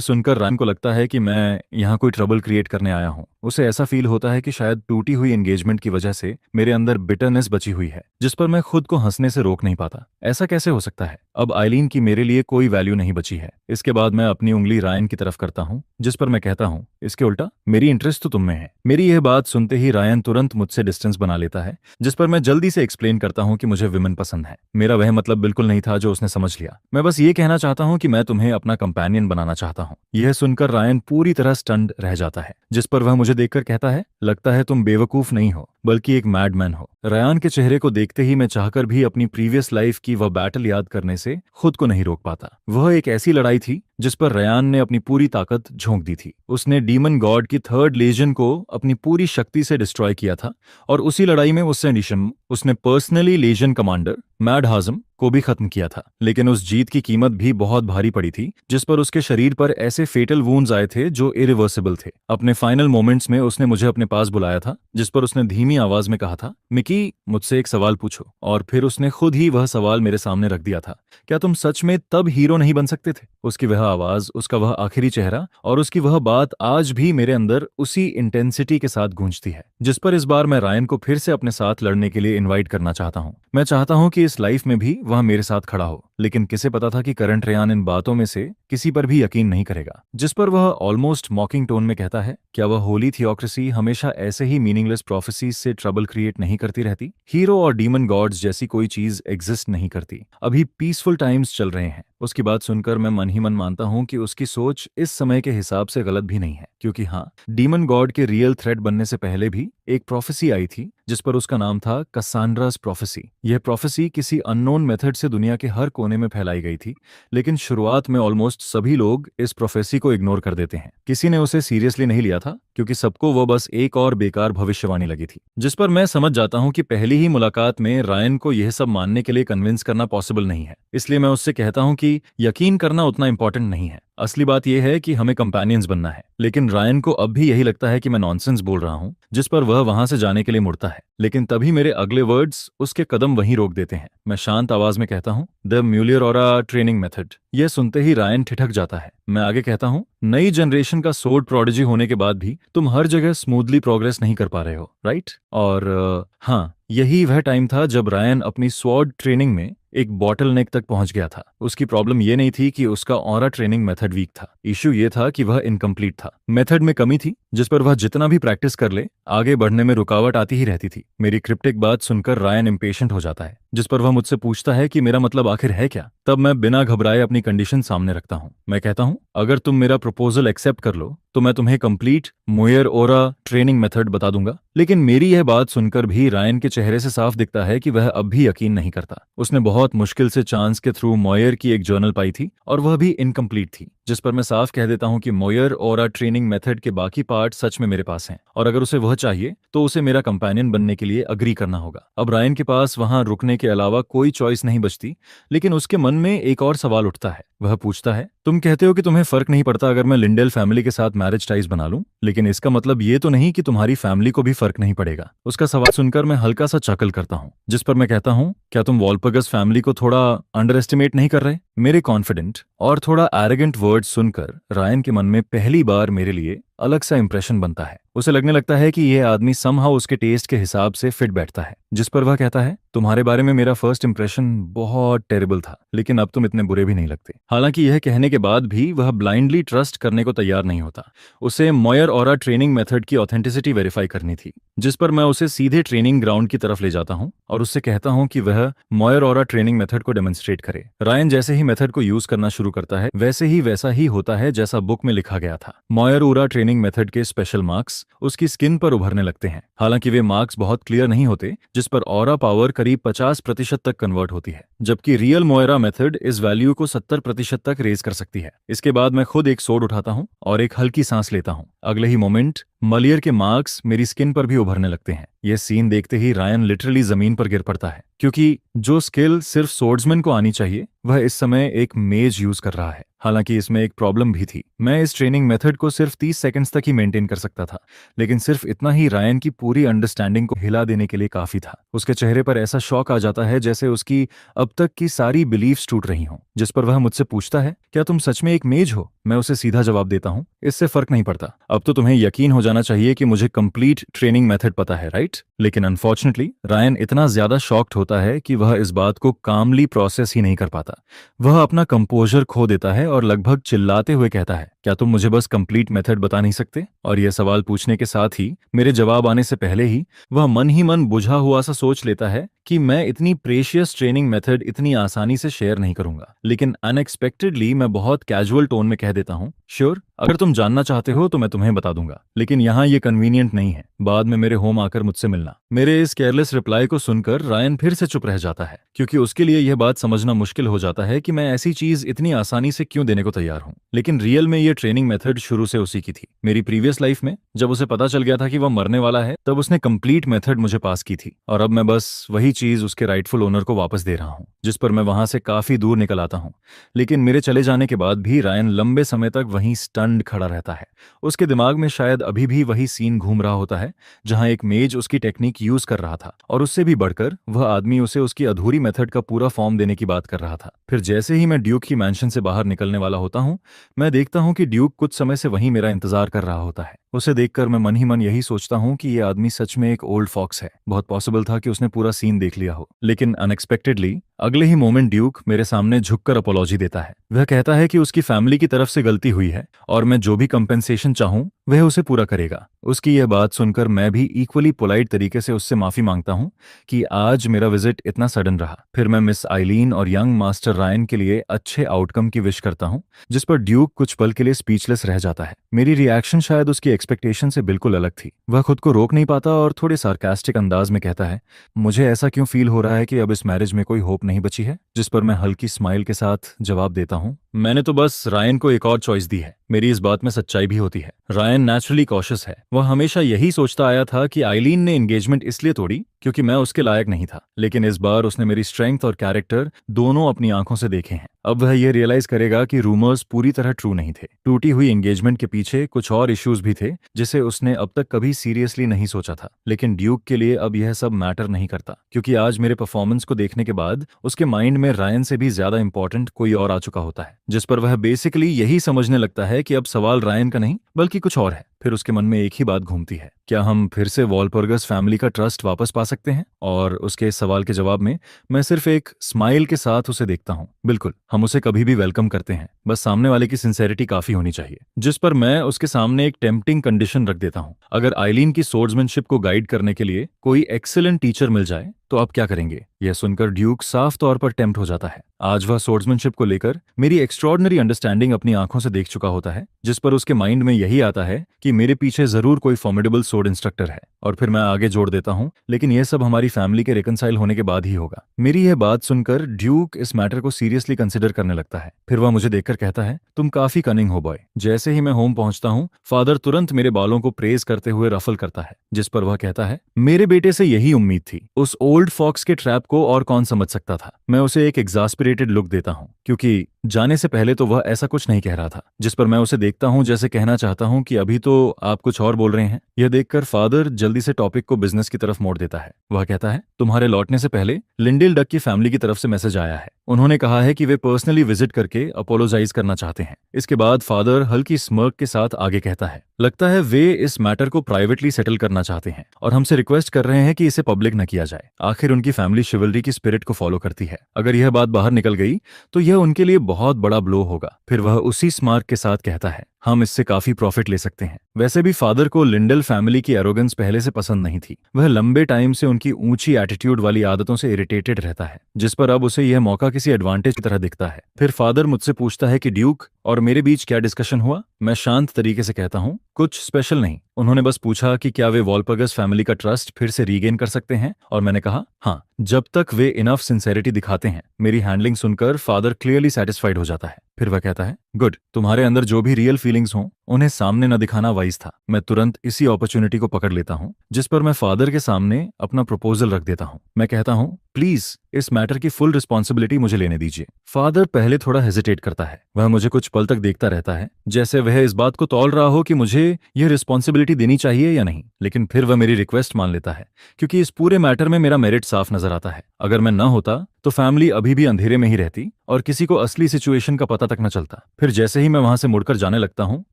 सुनकर रायन को लगता है कि मैं यहाँ कोई ट्रबल क्रिएट करने आया हूँ। उसे ऐसा फील होता है कि शायद टूटी हुई एंगेजमेंट की वजह से मेरे अंदर बिटरनेस बची हुई है, जिस पर मैं खुद को हंसने से रोक नहीं पाता। ऐसा कैसे हो सकता है? अब आइलीन की मेरे लिए कोई वैल्यू नहीं बची है। इसके बाद मैं अपनी उंगली रायन की तरफ करता हूँ, जिस पर मैं कहता हूँ, इसके उल्टा मेरी इंटरेस्ट तो तुम में है। मेरी यह बात सुनते ही रायन तुरंत मुझसे डिस्टेंस बना लेता है, जिस पर मैं जल्दी से एक्सप्लेन करता हूँ कि मुझे विमेन पसंद है। मेरा वह मतलब बिल्कुल नहीं था जो उसने समझ लिया। मैं बस ये कहना चाहता हूँ कि मैं तुम्हें अपना कंपेनियन बनाना चाहता हूँ। यह सुनकर रायन पूरी तरह स्टन्ड रह जाता है, जिस पर वह मुझे देखकर कहता है, लगता है तुम बेवकूफ नहीं हो बल्कि एक मैडमैन हो। रायन के चेहरे को देखते ही मैं चाहकर भी अपनी प्रीवियस लाइफ की वह बैटल याद करने से खुद को नहीं रोक पाता। वह एक ऐसी लड़ाई थी जिस पर रायन ने अपनी पूरी ताकत झोंक दी थी। उसने डीमन गॉड की थर्ड लेजन को अपनी पूरी शक्ति से डिस्ट्रॉय किया था और उसी लड़ाई में उसने पर्सनली लेजन कमांडर मैड हाजम को भी खत्म किया था। लेकिन उस जीत की कीमत भी बहुत भारी पड़ी थी, जिस पर उसके शरीर पर ऐसे फेटल वुंड्स आए थे जो इरिवर्सिबल थे। अपने फाइनल मोमेंट्स में उसने मुझे अपने पास बुलाया था, जिस पर उसने धीमी आवाज में कहा था, मिकी, मुझसे एक सवाल पूछो। और फिर उसने खुद ही वह सवाल मेरे सामने रख दिया था, क्या तुम सच में तब हीरो नहीं बन सकते थे? उसकी वह आवाज, उसका वह आखिरी चेहरा और उसकी वह बात आज भी मेरे अंदर उसी इंटेंसिटी के साथ गूंजती है। जिस पर इस बार मैं रायन को फिर से अपने साथ लड़ने के लिए इन्वाइट करना चाहता हूँ। मैं चाहता हूँ कि इस लाइफ में भी वह मेरे साथ खड़ा हो, लेकिन किसे पता था कि करंट रेयान इन बातों में से किसी पर भी यकीन नहीं करेगा। जिस पर वह ऑलमोस्ट मॉकिंग टोन में कहता है, क्या वह होली थियोक्रेसी हमेशा ऐसे ही मीनिंगलेस प्रोफेसीज से ट्रबल क्रिएट नहीं करती रहती? हीरो और डीमन गॉड्स जैसी कोई चीज एग्जिस्ट नहीं करती। अभी पीसफुल टाइम्स चल रहे हैं। उसकी बात सुनकर मैं मन ही मन मानता हूँ कि उसकी सोच इस समय के हिसाब से गलत भी नहीं है, क्योंकि हाँ, डीमन गॉड के रियल थ्रेट बनने से पहले भी एक प्रोफेसी आई थी, जिस पर उसका नाम था कसांड्रास प्रोफेसी। यह प्रोफेसी किसी अननोन मेथड से दुनिया के हर कोने में फैलाई गई थी, लेकिन शुरुआत में ऑलमोस्ट सभी लोग इस प्रोफेसी को इग्नोर कर देते हैं। किसी ने उसे सीरियसली नहीं लिया था, क्योंकि सबको वो बस एक और बेकार भविष्यवाणी लगी थी। जिस पर मैं समझ जाता हूँ कि पहली ही मुलाकात में रायन को यह सब मानने के लिए कन्विंस करना पॉसिबल नहीं है। इसलिए मैं उससे कहता हूँ कि यकीन करना उतना इंपॉर्टेंट नहीं है, असली बात यह है कि हमें कंपेनियंस बनना है। लेकिन रायन को अब भी यही लगता है कि मैं नॉनसेंस बोल रहा हूँ, जिस पर वह वहां से जाने के लिए मुड़ता है। लेकिन तभी मेरे अगले वर्ड्स उसके कदम वहीं रोक देते हैं। मैं शांत आवाज में कहता हूँ, द म्यूलियर ट्रेनिंग मेथड। यह सुनते ही रायन ठिठक जाता है। मैं आगे कहता हूँ, नई जनरेशन का सोर्ड प्रोडिजी होने के बाद भी तुम हर जगह स्मूथली प्रोग्रेस नहीं कर पा रहे हो, राइट? और हाँ, यही वह टाइम था जब रायन अपनी स्वॉर्ड ट्रेनिंग में एक बॉटल नेक तक पहुंच गया था। उसकी प्रॉब्लम यह नहीं थी कि उसका ऑरा ट्रेनिंग मेथड वीक था, इश्यू यह था कि वह इनकम्प्लीट था। मेथड में कमी थी, जिस पर वह जितना भी प्रैक्टिस कर ले, आगे बढ़ने में रुकावट आती ही रहती थी। मेरी क्रिप्टिक बात सुनकर रायन इम्पेशेंट हो जाता है, जिस पर वह मुझसे पूछता है कि मेरा मतलब आखिर है क्या। तब मैं बिना घबराए अपनी कंडीशन सामने रखता हूँ। मैं कहता हूँ, अगर तुम मेरा प्रपोजल एक्सेप्ट कर लो तो मैं तुम्हें कंप्लीट मोयर ओरा ट्रेनिंग मेथड बता दूंगा। लेकिन मेरी यह बात सुनकर भी रायन के चेहरे से साफ दिखता है कि वह अब भी यकीन नहीं करता। उसने बहुत मुश्किल से चांस के थ्रू मोयर की एक जर्नल पाई थी और वह भी इनकम्प्लीट थी, जिस पर मैं साफ कह देता हूं कि मोयर ओरा ट्रेनिंग मेथड के बाकी पार्ट सच में मेरे पास हैं और अगर उसे वह चाहिए तो उसे मेरा कंपेनियन बनने के लिए अग्री करना होगा। अब रायन के पास वहां रुकने के अलावा कोई चॉइस नहीं बचती, लेकिन उसके मन में एक और सवाल उठता है। वह पूछता है, तुम कहते हो कि तुम्हें फर्क नहीं पड़ता अगर मैं लिंडेल फैमिली के साथ मैरिज टाइज बना लूं, लेकिन इसका मतलब ये तो नहीं कि तुम्हारी फैमिली को भी फर्क नहीं पड़ेगा। उसका सवाल सुनकर मैं हल्का सा चकल करता हूं, जिस पर मैं कहता हूं, क्या तुम वॉलपगस फैमिली को थोड़ा अंडर एस्टिमेट नहीं कर रहे? मेरे कॉन्फिडेंट और थोड़ा एरोगेंट वर्ड्स सुनकर रायन के मन में पहली बार मेरे लिए अलग सा इंप्रेशन बनता है। उसे लगने लगता है कि यह आदमी समहाउ उसके टेस्ट के हिसाब से फिट बैठता है। जिस पर वह कहता है, तुम्हारे बारे में मेरा फर्स्ट इंप्रेशन बहुत टेरिबल था, लेकिन अब तुम इतने बुरे भी नहीं लगते। हालांकि यह कहने के बाद भी वह ब्लाइंडली ट्रस्ट करने को तैयार नहीं होता। उसे मॉयर ऑरा ट्रेनिंग मेथड की ऑथेंटिसिटी वेरीफाई करनी थी, जिस पर मैं उसे सीधे ट्रेनिंग ग्राउंड की तरफ ले जाता हूं और उससे कहता हूं कि वह मॉयर ऑरा ट्रेनिंग मेथड को डेमोन्स्ट्रेट करे। रायन जैसे ही मेथड को यूज करना शुरू करता है वैसा ही होता है जैसा बुक में लिखा गया था। मॉयर ऑरा ट्रेनिंग मेथड के स्पेशल मार्क्स उसकी स्किन पर उभरने लगते हैं। हालांकि वे मार्क्स बहुत क्लियर नहीं होते, जिस पर ऑरा पावर करीब 50% तक कन्वर्ट होती है, जबकि रियल मोयरा मेथड इस वैल्यू को 70% तक रेज कर सकती है। इसके बाद मैं खुद एक सोड उठाता हूं और एक हल्की सांस लेता हूं। अगले ही मोमेंट मलियर के मार्क्स मेरी स्किन पर भी उभरने लगते हैं। यह सीन देखते ही रायन लिटरली जमीन पर गिर पड़ता है, क्योंकि जो स्किल सिर्फ सोर्ड्समैन को आनी चाहिए वह इस समय एक मेज यूज कर रहा है। हालांकि इसमें एक प्रॉब्लम भी थी। मैं इस ट्रेनिंग मेथड को सिर्फ 30 सेकंड्स तक ही मेंटेन कर सकता था, लेकिन सिर्फ इतना ही रायन की पूरी अंडरस्टैंडिंग को हिला देने के लिए काफी था। उसके चेहरे पर ऐसा शॉक आ जाता है जैसे उसकी अब तक की सारी बिलीफ्स टूट रही हों, जिस पर वह मुझसे पूछता है, क्या तुम सच में एक मेज हो? मैं उसे सीधा जवाब देता हूं, इससे फर्क नहीं पड़ता। अब तो तुम्हें यकीन हो जाना चाहिए कि मुझे कंप्लीट ट्रेनिंग मेथड पता है, राइट? लेकिन अनफॉर्चुनेटली रायन इतना ज्यादा शॉक्ड होता है कि वह इस बात को कामली प्रोसेस ही नहीं कर पाता। वह अपना कंपोजर खो देता है और लगभग चिल्लाते हुए कहता है, क्या तुम मुझे बस कंप्लीट मेथड बता नहीं सकते? और यह सवाल पूछने के साथ ही मेरे जवाब आने से पहले ही वह मन ही मन बुझा हुआ सा सोच लेता है कि मैं इतनी प्रेशियस ट्रेनिंग मेथड इतनी आसानी से शेयर नहीं करूंगा। लेकिन अनएक्सपेक्टेडली मैं बहुत कैजुअल टोन में कह देता हूं, श्योर, अगर तुम जानना चाहते हो तो मैं तुम्हें बता दूंगा, लेकिन यहाँ ये कन्वीनियंट नहीं है। बाद में मेरे होम आकर मुझसे मिलना। मेरे इस केयरलेस रिप्लाई को सुनकर रायन फिर से चुप रह जाता है, क्योंकि उसके लिए यह बात समझना मुश्किल हो जाता है कि मैं ऐसी चीज इतनी आसानी से क्यों देने को तैयार हूं। लेकिन रियल में ये ट्रेनिंग मेथड शुरू से उसी की थी। मेरी प्रीवियस लाइफ में जब उसे पता चल गया था कि वह मरने वाला है, तब उसने कंप्लीट मेथड मुझे पास की थी, और अब मैं बस वही चीज उसके राइटफुल ओनर को वापस दे रहा हूं, जिस पर मैं वहां से काफी दूर निकल आता हूं। लेकिन मेरे चले जाने के बाद भी रायन लंबे समय तक वहीं स्टन्ड खड़ा रहता है। उसके दिमाग में शायद अभी भी वही सीन घूम रहा होता है जहां एक मेज उसकी टेक्निक यूज कर रहा था, और उससे भी बढ़कर वह आदमी उसे उसकी अधूरी मेथड का पूरा फॉर्म देने की बात कर रहा था। फिर जैसे ही मैं ड्यूक की मैंशन से बाहर निकलने वाला होता हूं, मैं देखता हूं कि ड्यूक कुछ समय से वहीं मेरा इंतजार कर रहा होता है। उसे देखकर मैं मन ही मन यही सोचता हूं कि यह आदमी सच में एक ओल्ड फॉक्स है। बहुत पॉसिबल था कि उसने पूरा सीन देख लिया हो। लेकिन अनएक्सपेक्टेडली अगले ही मोमेंट ड्यूक मेरे सामने झुककर अपॉलॉजी देता है। वह कहता है कि उसकी फैमिली की तरफ से गलती हुई है और मैं जो भी कंपेंसेशन चाहूं वह उसे पूरा करेगा। उसकी यह बात सुनकर मैं भी इक्वली पोलाइट तरीके से उससे माफी मांगता हूं कि आज मेरा विजिट इतना सडन रहा। फिर मैं मिस आइलीन और यंग मास्टर रायन के लिए अच्छे आउटकम की विश करता हूं, जिस पर ड्यूक कुछ पल के लिए स्पीचलेस रह जाता है। मेरी रिएक्शन शायद उसकी एक्सपेक्टेशन से बिल्कुल अलग थी। वह खुद को रोक नहीं पाता और थोड़े सार्कास्टिक अंदाज में कहता है, मुझे ऐसा क्यों फील हो रहा है कि अब इस मैरिज में कोई होप नहीं बची है? जिस पर मैं हल्की स्माइल के साथ जवाब देता हूं, मैंने तो बस रायन को एक और चॉइस दी है। मेरी इस बात में सच्चाई भी होती है। रायन नेचुरली कॉशियस है। वह हमेशा यही सोचता आया था कि आइलीन ने एंगेजमेंट इसलिए तोड़ी क्योंकि मैं उसके लायक नहीं था, लेकिन इस बार उसने मेरी स्ट्रेंथ और कैरेक्टर दोनों अपनी आंखों से देखे हैं। अब वह यह रियलाइज करेगा कि रूमर्स पूरी तरह ट्रू नहीं थे। टूटी हुई एंगेजमेंट के पीछे कुछ और इश्यूज भी थे जिसे उसने अब तक कभी सीरियसली नहीं सोचा था। लेकिन ड्यूक के लिए अब यह सब मैटर नहीं करता, क्योंकि आज मेरे परफॉर्मेंस को देखने के बाद उसके माइंड में रायन से भी ज्यादा इंपॉर्टेंट कोई और आ चुका होता है, जिस पर वह बेसिकली यही समझने लगता है कि अब सवाल रायन का नहीं बल्कि कुछ और है। फिर उसके मन में एक ही बात घूमती है, क्या हम फिर से वॉलपर्गस फैमिली का ट्रस्ट वापस पा सकते हैं? और उसके इस सवाल के जवाब में मैं सिर्फ एक स्माइल के साथ उसे देखता हूं। बिल्कुल, हम उसे कभी भी वेलकम करते हैं, बस सामने वाले की सिंसेरिटी काफी होनी चाहिए। जिस पर मैं उसके सामने एक टेम्पटिंग कंडीशन रख देता हूं, अगर आइलीन की सोर्ड्समैनशिप को गाइड करने के लिए कोई एक्सीलेंट टीचर मिल जाए तो आप क्या करेंगे? यह सुनकर ड्यूक साफ तौर पर टेम्प्ट हो जाता है। आज वह सोर्ड्समैनशिप को लेकर मेरी एक्स्ट्रॉर्डनरी अंडरस्टैंडिंग अपनी आंखों से देख चुका होता है, जिस पर उसके माइंड में यही आता है कि मेरे पीछे जरूर कोई फॉर्मिडेबल सोर्ड इंस्ट्रक्टर है। और फिर मैं आगे जोड़ देता हूं, लेकिन यह सब हमारी फैमिली के रिकंसाइल होने के बाद ही होगा। मेरी यह बात सुनकर ड्यूक इस मैटर को सीरियसली कंसिडर करने लगता है। फिर वह मुझे देखकर कहता है, तुम काफी कनिंग हो बॉय। जैसे ही मैं होम पहुंचता हूं, फादर तुरंत मेरे बालों को प्रेज करते हुए रफल करता है, जिस पर वह कहता है, मेरे बेटे से यही उम्मीद थी। उस ओल्ड फॉक्स के ट्रैप को और कौन समझ सकता था? मैं उसे एक एग्जास्पिरेटेड लुक देता हूं, क्योंकि जाने से पहले तो वह ऐसा कुछ नहीं कह रहा था। जिस पर मैं उसे देखता हूं जैसे कहना चाहता हूं कि अभी तो आप कुछ और बोल रहे हैं। यह देखकर फादर जल्दी से टॉपिक को बिजनेस की तरफ मोड़ देता है। वह कहता है, तुम्हारे लौटने से पहले लिंडेल डक की फैमिली की तरफ से मैसेज आया है। उन्होंने कहा है कि वे पर्सनली विजिट करके अपोलोजाइज करना चाहते हैं। इसके बाद फादर हल्की स्मर्क के साथ आगे कहता है, लगता है वे इस मैटर को प्राइवेटली सेटल करना चाहते हैं और हमसे रिक्वेस्ट कर रहे हैं कि इसे पब्लिक न किया जाए। आखिर उनकी फैमिली शिवलरी की स्पिरिट को फॉलो करती है। अगर यह बात बाहर निकल गई तो यह उनके लिए बहुत बड़ा ब्लो होगा। फिर वह उसी स्मार्ट के साथ कहता है, हम इससे काफी प्रॉफिट ले सकते हैं। वैसे भी फादर को लिंडल फैमिली की एरोगेंस पहले से पसंद नहीं थी। वह लंबे टाइम से उनकी ऊंची एटीट्यूड वाली आदतों से इरिटेटेड रहता है, जिस पर अब उसे यह मौका किसी एडवांटेज की तरह दिखता है। फिर फादर मुझसे पूछता है कि ड्यूक और मेरे बीच क्या डिस्कशन हुआ। मैं शांत तरीके से कहता हूँ, कुछ स्पेशल नहीं, उन्होंने बस पूछा कि क्या वे वॉलपर्गस फैमिली का ट्रस्ट फिर से रीगेन कर सकते हैं। और मैंने कहा हाँ, जब तक वे इनफ सिंसेरिटी दिखाते हैं। मेरी हैंडलिंग सुनकर फादर क्लियरली सेटिस्फाइड हो जाता है। फिर वह कहता है, गुड, तुम्हारे अंदर जो भी रियल फीलिंग्स हों उन्हें सामने न दिखाना वाइज था। मैं तुरंत इसी अपॉर्चुनिटी को पकड़ लेता हूँ, जिस पर मैं फादर के सामने अपना प्रपोजल रख देता हूँ। मैं कहता हूँ, प्लीज इस मैटर की फुल रिस्पॉन्सिबिलिटी मुझे लेने दीजिए। फादर पहले थोड़ा हेजिटेट करता है। वह मुझे कुछ पल तक देखता रहता है, जैसे वह इस बात को तौल रहा हो कि मुझे यह रिस्पॉन्सिबिलिटी देनी चाहिए या नहीं। लेकिन फिर वह मेरी रिक्वेस्ट मान लेता है, क्योंकि इस पूरे मैटर में मेरा मेरिट साफ नजर आता है। अगर मैं न होता तो फैमिली अभी भी अंधेरे में ही रहती और किसी को असली सिचुएशन का पता तक न चलता। फिर जैसे ही मैं वहां से मुड़कर जाने लगता हूँ,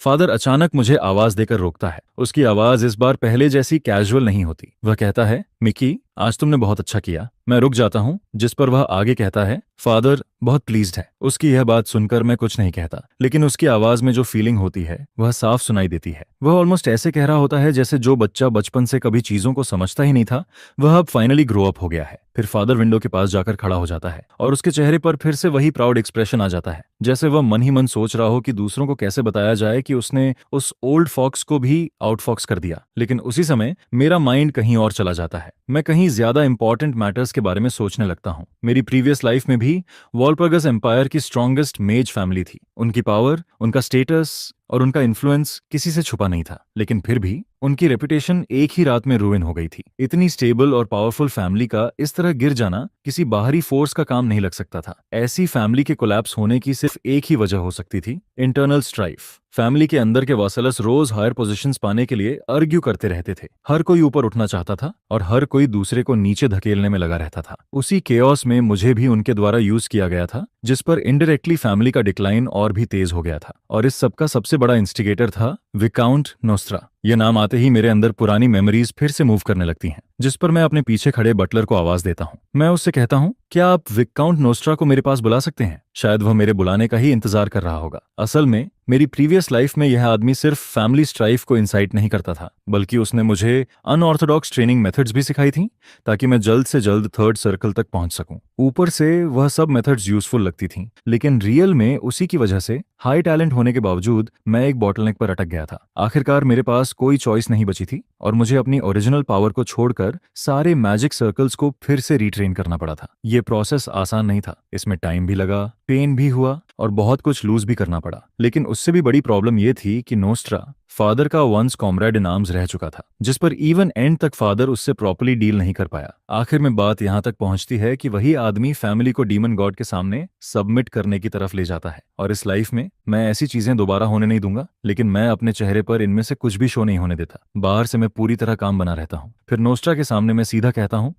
फादर अचानक मुझे आवाज देकर रोकता है। उसकी आवाज इस बार पहले जैसी कैजुअल नहीं होती। वह कहता है, मिकी, आज तुमने बहुत अच्छा किया। मैं रुक जाता हूँ, जिस पर वह आगे कहता है, फादर बहुत प्लीज्ड है। उसकी यह बात सुनकर मैं कुछ नहीं कहता, लेकिन उसकी आवाज में जो फीलिंग होती है वह साफ सुनाई देती है। वह ऑलमोस्ट ऐसे कह रहा होता है जैसे जो बच्चा बचपन से कभी चीजों को समझता ही नहीं था, वह अब फाइनली ग्रो अप हो गया है। फिर फादर विंडो के पास जाकर खड़ा हो जाता है और उसके चेहरे पर फिर से वही प्राउड एक्सप्रेशन आ जाता है, जैसे वह मन ही मन सोच रहा हो कि दूसरों को कैसे बताया जाए कि उसने उस ओल्ड फॉक्स को भी आउट फॉक्स कर दिया। लेकिन उसी समय मेरा माइंड कहीं और चला जाता है। मैं कहीं ज्यादा इंपॉर्टेंट मैटर्स के बारे में सोचने लगता हूँ। मेरी प्रीवियस लाइफ में भी वॉलपर्गस एम्पायर की स्ट्रॉन्गेस्ट मेज फैमिली थी। उनकी पावर, उनका स्टेटस और उनका इन्फ्लुएंस किसी से छुपा नहीं था, लेकिन फिर भी उनकी रेपुटेशन एक ही रात में रूइन हो गई थी। इतनी स्टेबल और पावरफुल फैमिली का इस तरह गिर जाना किसी बाहरी फोर्स का काम नहीं लग सकता था। ऐसी फैमिली के कोलैप्स होने की सिर्फ एक ही वजह हो सकती थी, इंटरनल स्ट्राइफ। फैमिली के अंदर के वासलस रोज हायर पोजीशंस पाने के लिए आर्ग्यू करते रहते थे। हर कोई ऊपर उठना चाहता था और हर कोई दूसरे को नीचे धकेलने में लगा रहता था। उसी केओस में मुझे भी उनके द्वारा यूज किया गया था, जिस पर इनडायरेक्टली फैमिली का डिक्लाइन और भी तेज हो गया था। और इस सबका सबसे बड़ा इंस्टिगेटर था विकाउंट नोस्ट्रा। यह नाम आते ही मेरे अंदर पुरानी मेमोरीज फिर से मूव करने लगती हैं, जिस पर मैं अपने पीछे खड़े बटलर को आवाज देता हूँ। मैं उससे कहता हूँ, क्या आप विकाउंट नोस्ट्रा को मेरे पास बुला सकते हैं? शायद वह मेरे बुलाने का ही इंतजार कर रहा होगा। असल में मेरी प्रीवियस लाइफ में यह आदमी सिर्फ फैमिली स्ट्राइफ को इंसाइट नहीं करता था, बल्कि उसने मुझे अनऑर्थोडॉक्स ट्रेनिंग मेथड्स भी सिखाई थी, ताकि मैं जल्द से जल्द थर्ड सर्कल तक पहुंच सकूं। ऊपर से वह सब मेथड्स यूजफुल लगती थीं, लेकिन रियल में उसी की वजह से हाई टैलेंट होने के बावजूद मैं एक बॉटलनेक पर अटक गया था। आखिरकार मेरे पास कोई चॉइस नहीं बची थी और मुझे अपनी ओरिजिनल पावर को छोड़कर सारे मैजिक सर्कल्स को फिर से रीट्रेन करना पड़ा था। ये प्रोसेस आसान नहीं था, इसमें टाइम भी लगा, पेन भी हुआ और बहुत कुछ लूज भी करना पड़ा। लेकिन उससे भी बड़ी प्रॉब्लम यह थी कि नोस्ट्रा फादर का वंस कॉमरेड इन आर्म्स रह चुका था, जिस पर इवन एंड तक फादर उससे प्रॉपर्ली डील नहीं कर पाया। आखिर में बात यहां तक पहुंचती है कि वही आदमी फैमिली को डीमन गॉड के सामने सबमिट करने की तरफ ले जाता है। और इस लाइफ में मैं ऐसी चीजें दोबारा होने नहीं दूंगा, लेकिन मैं अपने चेहरे पर इनमें से कुछ भी शो नहीं होने देता। बाहर से मैं पूरी तरह काम बना रहता हूँ। फिर नोस्ट्रा के सामने मैं सीधा कहता हूँ,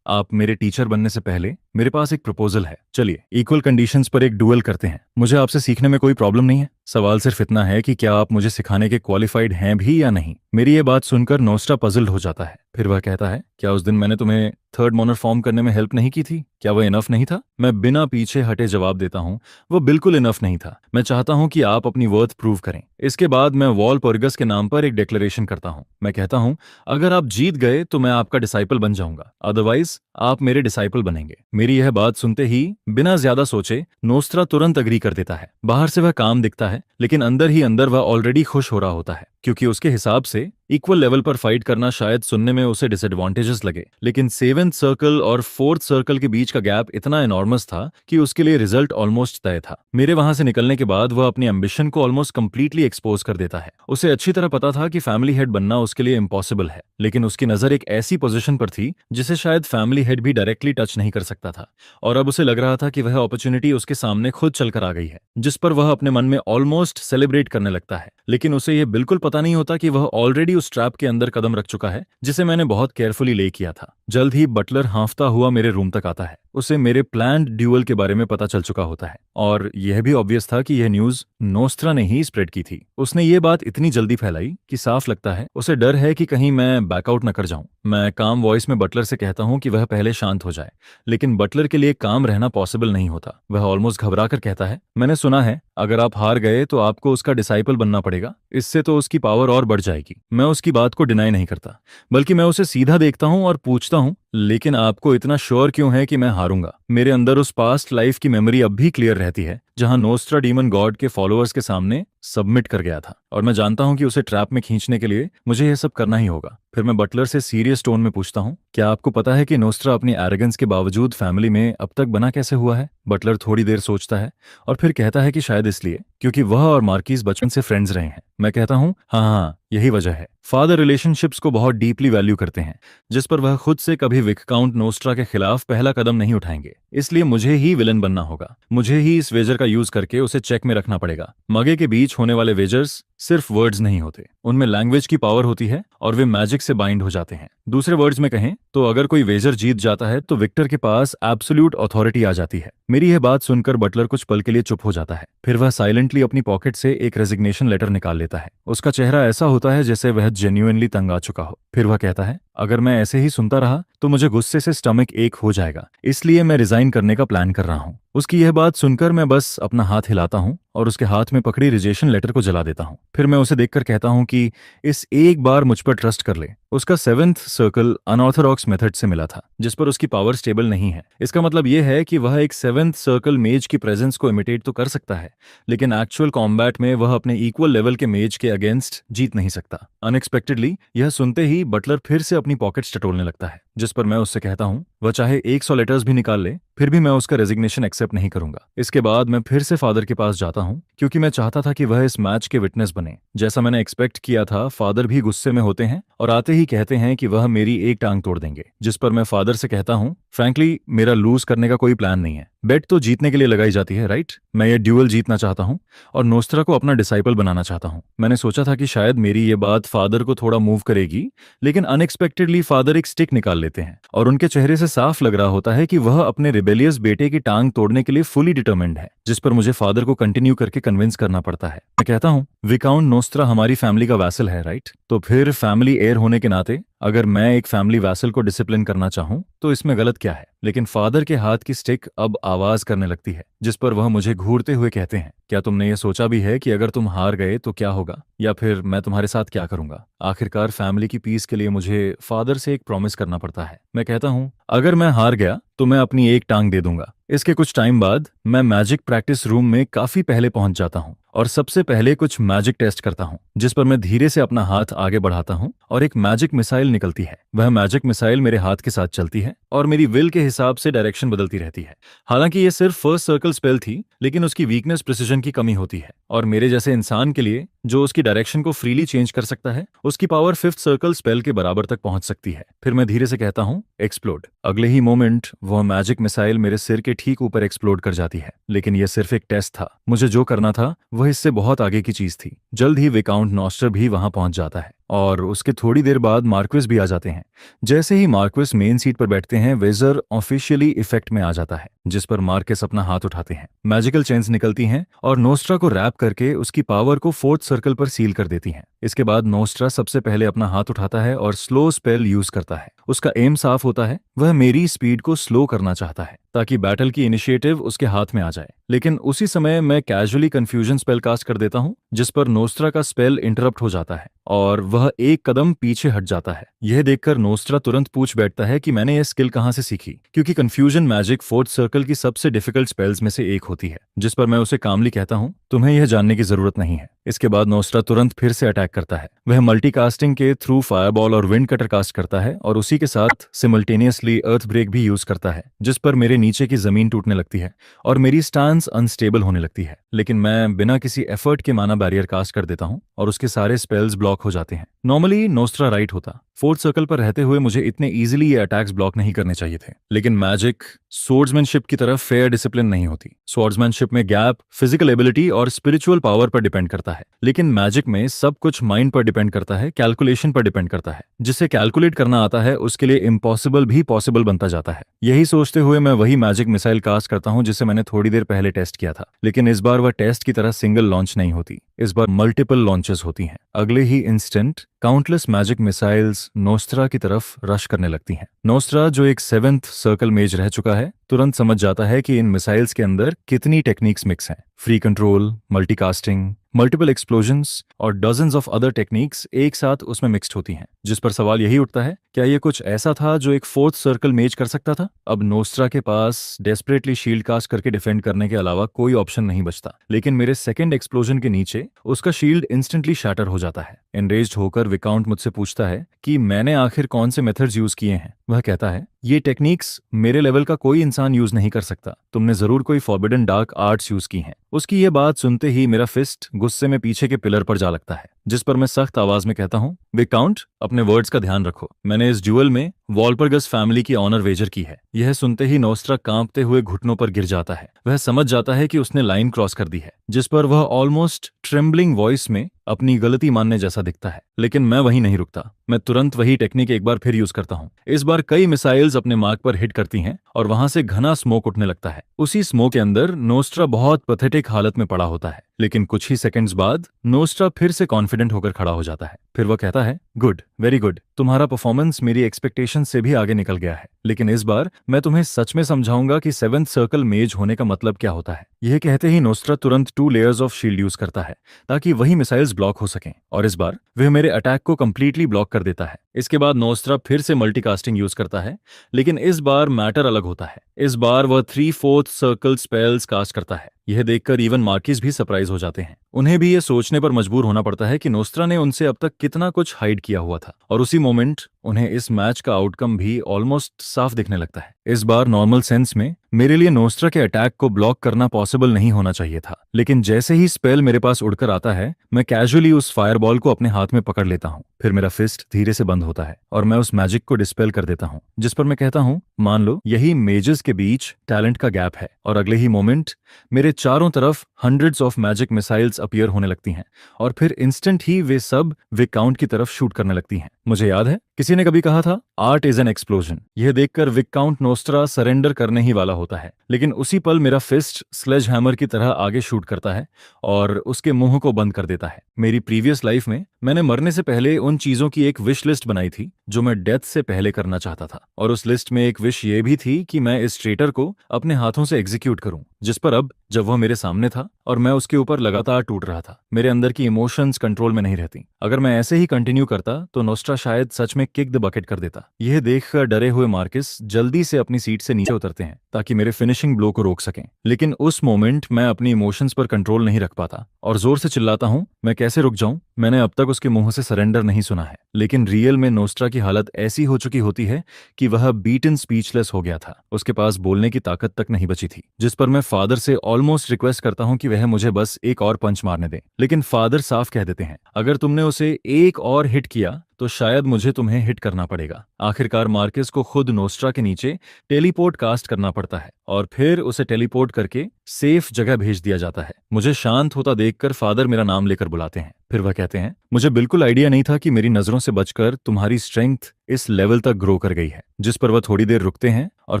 आप मेरे टीचर बनने से पहले मेरे पास एक प्रपोजल है। चलिए इक्वल कंडीशंस पर एक डुएल करते हैं। मुझे आपसे सीखने में कोई प्रॉब्लम नहीं है। सवाल सिर्फ इतना है कि क्या आप मुझे सिखाने के क्वालिफाइड हैं भी या नहीं। मेरी ये बात सुनकर नोस्ट्रा पजल्ड हो जाता है। फिर वह कहता है, क्या उस दिन मैंने तुम्हें थर्ड मोनर फॉर्म करने में हेल्प नहीं की थी? क्या वह इनफ नहीं था? मैं बिना पीछे हटे जवाब देता हूँ, वो बिल्कुल इनफ नहीं था। मैं चाहता हूँ कि आप अपनी वर्थ प्रूव करें। इसके बाद मैं वॉलपर्गस के नाम पर एक डिक्लेरेशन करता हूँ। मैं कहता हूँ, अगर आप जीत गए तो मैं आपका डिसाइपल बन जाऊंगा, अदरवाइज आप मेरे डिसाइपल बनेंगे। मेरी यह बात सुनते ही बिना ज्यादा सोचे नोस्ट्रा तुरंत अग्री कर देता है। बाहर से वह काम दिखता है, लेकिन अंदर ही अंदर वह ऑलरेडी खुश हो रहा होता है, क्योंकि उसके हिसाब से इक्वल लेवल पर फाइट करना शायद सुनने में उसे डिसएडवांटेजेस लगे, लेकिन 7th सर्कल और 4th सर्कल के बीच का गैप इतना एनॉर्मस था कि उसके लिए रिजल्ट ऑलमोस्ट तय था। मेरे वहां से निकलने के बाद वह अपनी एम्बिशन को ऑलमोस्ट कंप्लीटली एक्सपोज कर देता है। उसे अच्छी तरह पता था कि फैमिली हेड बनना उसके लिए इम्पॉसिबल है, लेकिन उसकी नजर एक ऐसी पोजीशन पर थी जिसे शायद फैमिली हेड भी डायरेक्टली टच नहीं कर सकता था। और अब उसे लग रहा था कि वह अपॉर्चुनिटी उसके सामने खुद चलकर आ गई है, जिस पर वह अपने मन में ऑलमोस्ट सेलिब्रेट करने लगता है। लेकिन उसे यह बिल्कुल पता नहीं होता कि वह ऑलरेडी उस ट्रैप के अंदर कदम रख चुका है, जिसे मैंने बहुत केयरफुली ले किया था। जल्द ही बटलर हांफता हुआ मेरे रूम तक आता है। उसे मेरे प्लान्ड ड्यूअल के बारे में पता चल चुका होता है, और यह भी ऑब्वियस था कि यह न्यूज नोस्त्रा ने ही स्प्रेड की थी। उसने ये बात इतनी जल्दी फैलाई कि साफ लगता है उसे डर है कि कहीं मैं बैकआउट न कर जाऊं। मैं काम वॉइस में बटलर से कहता हूं कि वह पहले शांत हो जाए, लेकिन बटलर के लिए काम रहना पॉसिबल नहीं होता। वह ऑलमोस्ट घबरा कर कहता है, मैंने सुना है अगर आप हार गए तो आपको उसका डिसाइपल बनना पड़ेगा, इससे तो उसकी पावर और बढ़ जाएगी। मैं उसकी बात को डिनाई नहीं करता, बल्कि मैं उसे सीधा देखता हूं और पूछता हूं, लेकिन आपको इतना श्योर क्यों है कि मैं हारूंगा? मेरे अंदर उस पास्ट लाइफ की मेमोरी अब भी क्लियर रहती है जहां नोस्ट्रा डीमन गॉड के फॉलोअर्स के सामने सबमिट कर गया था, और मैं जानता हूं कि उसे ट्रैप में खींचने के लिए मुझे यह सब करना ही होगा। फिर मैं बटलर से सीरियस टोन में पूछता हूं, क्या आपको पता है कि नोस्ट्रा अपनी एरोगेंस के बावजूद फैमिली में अब तक बना कैसे हुआ है? बटलर थोड़ी देर सोचता है और फिर कहता है कि शायद इसलिए क्योंकि वह और मार्किस बचपन से फ्रेंड्स रहे हैं। मैं कहता हूं, हाँ, यही वजह है। फादर रिलेशनशिप्स को बहुत डीपली वैल्यू करते हैं, जिस पर वह खुद से कभी विस्काउंट नोस्ट्रा के खिलाफ पहला कदम नहीं उठाएंगे। इसलिए मुझे ही विलन बनना होगा। मुझे ही इस वेजर का यूज करके उसे चेक में रखना पड़ेगा। मगे के बीच होने वाले वेजर्स सिर्फ वर्ड्स नहीं होते, उनमें लैंग्वेज की पावर होती है और वे मैजिक से बाइंड हो जाते हैं। दूसरे वर्ड्स में कहें तो अगर कोई वेजर जीत जाता है तो विक्टर के पास एब्सोल्यूट अथॉरिटी आ जाती है। मेरी यह बात सुनकर बटलर कुछ पल के लिए चुप हो जाता है। फिर वह साइलेंटली अपनी पॉकेट से एक रेजिग्नेशन लेटर निकाल लेता है। उसका चेहरा ऐसा होता है जैसे वह जेन्युइनली तंग आ चुका हो। फिर वह कहता है, अगर मैं ऐसे ही सुनता रहा तो मुझे गुस्से से स्टमक एक हो जाएगा, इसलिए मैं रिजाइन करने का प्लान कर रहा हूँ। उसकी यह बात सुनकर मैं बस अपना हाथ हिलाता हूँ और उसके हाथ में पकड़ी रिजेक्शन लेटर को जला देता हूँ। फिर मैं उसे देखकर कहता हूँ कि इस एक बार मुझ पर ट्रस्ट कर ले। उसका 7th सर्कल अनऑर्थोडॉक्स मेथड से मिला था, जिस पर उसकी पावर स्टेबल नहीं है। इसका मतलब यह है कि वह एक 7th सर्कल मेज की प्रेजेंस को इमिटेट तो कर सकता है, लेकिन एक्चुअल कॉम्बैट में वह अपने इक्वल लेवल के मेज के अगेंस्ट जीत नहीं सकता। अनएक्सपेक्टेडली यह सुनते ही बटलर फिर से अपनी पॉकेट्स टटोलने लगता है, जिस पर मैं उससे कहता हूँ वह चाहे 100 लेटर्स भी निकाल ले, फिर भी मैं उसका रेजिग्नेशन एक्सेप्ट नहीं करूंगा। इसके बाद मैं फिर से फादर के पास जाता हूँ, क्योंकि मैं चाहता था कि वह इस मैच के विटनेस बने। जैसा मैंने एक्सपेक्ट किया था, फादर भी गुस्से में होते हैं और आते ही कहते हैं कि वह मेरी एक टांग तोड़ देंगे, जिस पर मैं फादर से कहता हूँ, फ्रैंकली मेरा लूज करने का कोई प्लान नहीं है। बेट तो जीतने के लिए लगाई जाती है, राइट? मैं ये ड्यूअल जीतना चाहता हूँ और नोस्त्रा को अपना डिसाइपल बनाना चाहता हूँ। मैंने सोचा था कि शायद मेरी ये बात फादर को थोड़ा मूव करेगी, लेकिन अनएक्सपेक्टेडली फादर एक स्टिक निकाल लेते हैं और उनके चेहरे से साफ लग रहा होता है कि वह अपने रिबेलियस बेटे की टांग तोड़ने के लिए फुली डिटरमिन्ड है, जिस पर मुझे फादर को कंटिन्यू करके कन्विंस करना पड़ता है। मैं कहता हूँ, विकाउंट नोस्त्रा हमारी फैमिली का वैसल है, राइट? तो फिर फैमिली एयर होने के नाते अगर मैं एक फैमिली वैसल को डिसिप्लिन करना चाहूं तो इसमें गलत क्या है? लेकिन फादर के हाथ की स्टिक अब आवाज करने लगती है, जिस पर वह मुझे घूरते हुए कहते हैं, क्या तुमने ये सोचा भी है कि अगर तुम हार गए तो क्या होगा, या फिर मैं तुम्हारे साथ क्या करूंगा? आखिरकार फैमिली की पीस के लिए मुझे फादर से एक प्रॉमिस करना पड़ता है। मैं कहता हूँ, अगर मैं हार गया तो मैं अपनी एक टांग दे दूंगा। इसके कुछ टाइम बाद मैं मैजिक प्रैक्टिस रूम में काफी पहले पहुंच जाता हूं और सबसे पहले कुछ मैजिक टेस्ट करता हूं, जिस पर मैं धीरे से अपना हाथ आगे बढ़ाता हूं और एक मैजिक मिसाइल निकलती है। वह मैजिक मिसाइल मेरे हाथ के साथ चलती है और मेरी विल के हिसाब से डायरेक्शन बदलती रहती है। हालांकि ये सिर्फ फर्स्ट सर्कल स्पेल थी, लेकिन उसकी वीकनेस प्रिसिजन की कमी होती है, और मेरे जैसे इंसान के लिए जो उसकी डायरेक्शन को फ्रीली चेंज कर सकता है, उसकी पावर 5th सर्कल स्पेल के बराबर तक पहुंच सकती है। फिर मैं धीरे से कहता हूं, एक्सप्लोड। अगले ही मोमेंट वह मैजिक मिसाइल मेरे सिर के ठीक ऊपर एक्सप्लोड कर जाती है। लेकिन यह सिर्फ एक टेस्ट था। मुझे जो करना था वह इससे बहुत आगे की चीज थी। जल्द ही विकाउंट नॉस्टर भी वहां पहुंच जाता है और उसके थोड़ी देर बाद मार्क्विस भी आ जाते हैं। जैसे ही मार्क्विस मेन सीट पर बैठते हैं, वेजर ऑफिशियली इफेक्ट में आ जाता है, जिस पर मार्क्विस अपना हाथ उठाते हैं। मैजिकल चेन्स निकलती हैं और नोस्ट्रा को रैप करके उसकी पावर को 4th सर्कल पर सील कर देती हैं। इसके बाद नोस्ट्रा सबसे पहले अपना हाथ उठाता है और स्लो स्पेल यूज करता है। उसका एम साफ होता है, वह मेरी स्पीड को स्लो करना चाहता है ताकि बैटल की इनिशिएटिव उसके हाथ में आ जाए। लेकिन उसी समय मैं कैजुअली कंफ्यूजन स्पेल कास्ट कर देता हूं, जिस पर नोस्ट्रा का स्पेल इंटरप्ट हो जाता है और वह एक कदम पीछे हट जाता है। यह देखकर नोस्ट्रा तुरंत पूछ बैठता है कि मैंने यह स्किल कहां से सीखी, क्योंकि कंफ्यूजन मैजिक 4th सर्कल की सबसे डिफिकल्ट स्पेल्स में से एक होती है। जिस पर मैं उसे कामली कहता हूं, तुम्हें यह जानने की जरूरत नहीं है। इसके बाद नोस्ट्रा तुरंत फिर से अटैक करता है। वह मल्टीकास्टिंग के थ्रू फायरबॉल और विंड कटर कास्ट करता है और उसी के साथ सिमल्टेनियसली अर्थ ब्रेक भी यूज करता है, जिस पर मेरे नीचे की जमीन टूटने लगती है और मेरी स्टांस अनस्टेबल होने लगती है। लेकिन मैं बिना किसी एफर्ट के माना बैरियर कास्ट कर देता हूं और उसके सारे स्पेल्स ब्लॉक हो जाते हैं। नॉर्मली नोस्ट्रा राइट होता। फोर्थ सर्कल पर रहते हुए मुझे इतने इजीली ये अटैक्स ब्लॉक नहीं करने चाहिए थे। लेकिन मैजिक स्वॉर्ड्समैनशिप की तरफ फेयर डिसिप्लिन नहीं होती। स्वॉर्ड्समैनशिप में गैप फिजिकल एबिलिटी और स्पिरिचुअल पावर पर डिपेंड करता है, लेकिन मैजिक में सब कुछ माइंड पर डिपेंड करता है, कैलकुलेशन पर डिपेंड करता है। जिसे कैलकुलेट करना आता है उसके लिए इम्पॉसिबल भी पॉसिबल बनता जाता है। यही सोचते हुए मैं वही मैजिक मिसाइल कास्ट करता हूं जिसे मैंने थोड़ी देर पहले टेस्ट किया था, लेकिन इस बार वह टेस्ट की तरह सिंगल लॉन्च नहीं होती, इस बार मल्टीपल लॉन्चेस होती हैं। अगले ही instant countless magic missiles Nostra की तरफ रश करने लगती हैं। नोस्ट्रा, जो एक 7th सर्कल मेज रह चुका है, तुरंत समझ जाता है कि इन मिसाइल्स के अंदर कितनी टेक्निक्स मिक्स हैं। Free control, multicasting, multiple explosions और डजन्स ऑफ अदर टेक्निक्स एक साथ उसमें मिक्स्ड होती हैं। जिस पर सवाल यही उठता है, क्या ये कुछ ऐसा था जो एक 4th सर्कल मेज कर सकता था? अब नोस्ट्रा के पास डेस्परेटली शील्ड कास्ट करके डिफेंड करने के अलावा कोई ऑप्शन नहीं बचता। लेकिन मेरे सेकंड एक्सप्लोजन के नीचे उसका शील्ड इंस्टेंटली शैटर हो जाता है। एनरेज्ड होकर विकाउंट मुझसे पूछता है कि मैंने आखिर कौन से मेथड्स यूज किए हैं। वह कहता है, ये टेक्निक्स मेरे लेवल का कोई इंसान यूज नहीं कर सकता, तुमने जरूर कोई फॉरबिडन डार्क आर्ट्स यूज की हैं। उसकी ये बात सुनते ही मेरा फिस्ट गुस्से में पीछे के पिलर पर जा लगता है, जिस पर मैं सख्त आवाज में कहता हूँ, विकाउंट, अपने वर्ड्स का ध्यान रखो। मैंने इस ड्यूअल में वॉल्परगस फैमिली की ऑनर वेजर की है। यह सुनते ही नोस्ट्रा कांपते हुए घुटनों पर गिर जाता है। वह समझ जाता है कि उसने लाइन क्रॉस कर दी है, जिस पर वह ऑलमोस्ट ट्रेम्बलिंग वॉइस में अपनी गलती मानने जैसा दिखता है। लेकिन मैं वहीं नहीं रुकता। मैं तुरंत वही टेक्निक एक बार फिर यूज करता हूँ। इस बार कई मिसाइल्स अपने मार्क पर हिट करती हैं और वहां से घना स्मोक उठने लगता है। उसी स्मोक के अंदर नोस्ट्रा बहुत पैथेटिक हालत में पड़ा होता है, लेकिन कुछ ही सेकंड्स बाद नोस्ट्रा फिर से कॉन्फिडेंट होकर खड़ा हो जाता है। फिर वह कहता है, गुड, वेरी गुड, तुम्हारा परफॉर्मेंस मेरी एक्सपेक्टेशन से भी आगे निकल गया है। लेकिन इस बार मैं तुम्हें सच में समझाऊंगा कि 7th सर्कल मेज होने का मतलब क्या होता है। यह कहते ही नोस्ट्रा तुरंत 2 लेयर्स ऑफ शील्ड यूज करता है ताकि वही मिसाइल्स ब्लॉक हो सकें, और इस बार वह मेरे अटैक को कंप्लीटली ब्लॉक कर देता है। इसके बाद नोस्ट्रा फिर से मल्टीकास्टिंग यूज करता है, लेकिन इस बार मैटर अलग होता है। इस बार वह 3/4 सर्कल स्पेल्स कास्ट करता है। यह देखकर इवन मार्किस भी सरप्राइज हो जाते हैं। उन्हें भी यह सोचने पर मजबूर होना पड़ता है कि नोस्ट्रा ने उनसे अब तक कितना कुछ हाइड किया हुआ था, और उसी मोमेंट उन्हें इस मैच का आउटकम भी ऑलमोस्ट साफ दिखने लगता है। इस बार नॉर्मल सेंस में मेरे लिए नोस्ट्रा के अटैक को ब्लॉक करना पॉसिबल नहीं होना चाहिए था, लेकिन जैसे ही स्पेल मेरे पास उड़कर आता है, मैं कैजुअली उस फायरबॉल को अपने हाथ में पकड़ लेता हूँ। फिर मेरा फिस्ट धीरे से बंद होता है और मैं उस मैजिक को डिस्पेल कर देता हूँ, जिस पर मैं कहता हूँ, मान लो यही मेजेस के बीच टैलेंट का गैप है। और अगले ही मोमेंट मेरे चारों तरफ hundreds of magic missiles appear होने लगती हैं, और फिर इंस्टेंट ही वे सब विकाउंट की तरफ शूट करने लगती हैं। मुझे याद है, किसी ने कभी कहा था, आर्ट इज एन एक्सप्लोजन। यह देखकर विकाउंट नोस्ट्रा सरेंडर करने ही वाला होता है, लेकिन उसी पल मेरा फिस्ट स्लेज हैमर की तरह आगे शूट करता है और उसके मुंह को बंद कर देता है। मेरी प्रीवियस लाइफ में मैंने मरने से पहले उन चीजों की एक विश लिस्ट बनाई थी जो मैं डेथ से पहले करना चाहता था, और उस लिस्ट में एक विश ये भी थी कि मैं इस ट्रेटर को अपने हाथों से एग्जीक्यूट करूं, जिस पर अब जब वह मेरे सामने था और मैं उसके ऊपर लगातार टूट रहा था, मेरे अंदर की इमोशंस कंट्रोल में नहीं रहती। अगर मैं ऐसे ही कंटिन्यू करता तो नोस्ट्रा शायद सच में किक द बकेट कर देता। यह देखकर डरे हुए मार्किस जल्दी से अपनी सीट से नीचे उतरते हैं ताकि मेरे फिनिशिंग ब्लो को रोक सकें। लेकिन उस मोमेंट मैं अपनी इमोशंस पर कंट्रोल नहीं रख पाता और जोर से चिल्लाता हूं, मैं कैसे रुक जाऊं? मैंने अब तक उसके मुंह से सरेंडर नहीं सुना है, लेकिन रियल में नोस्ट्रा की हालत ऐसी हो चुकी होती है कि वह बीटन स्पीचलेस हो गया था। उसके पास बोलने की ताकत तक नहीं बची थी, जिस पर मैं फादर से ऑलमोस्ट रिक्वेस्ट करता हूं कि वह मुझे बस एक और पंच मारने दें। लेकिन फादर साफ कह देते हैं, अगर तुमने उसे एक और हिट किया तो शायद मुझे तुम्हें हिट करना पड़ेगा। आखिरकार मार्किस को खुद नोस्ट्रा के नीचे टेलीपोर्ट कास्ट करना पड़ता है और फिर उसे टेलीपोर्ट करके सेफ जगह भेज दिया जाता है। मुझे शांत होता देखकर फादर मेरा नाम लेकर बुलाते हैं। फिर वह कहते हैं, मुझे बिल्कुल आइडिया नहीं था कि मेरी नजरों से बचकर तुम्हारी स्ट्रेंथ इस लेवल तक ग्रो कर गई है। जिस पर वह थोड़ी देर रुकते हैं और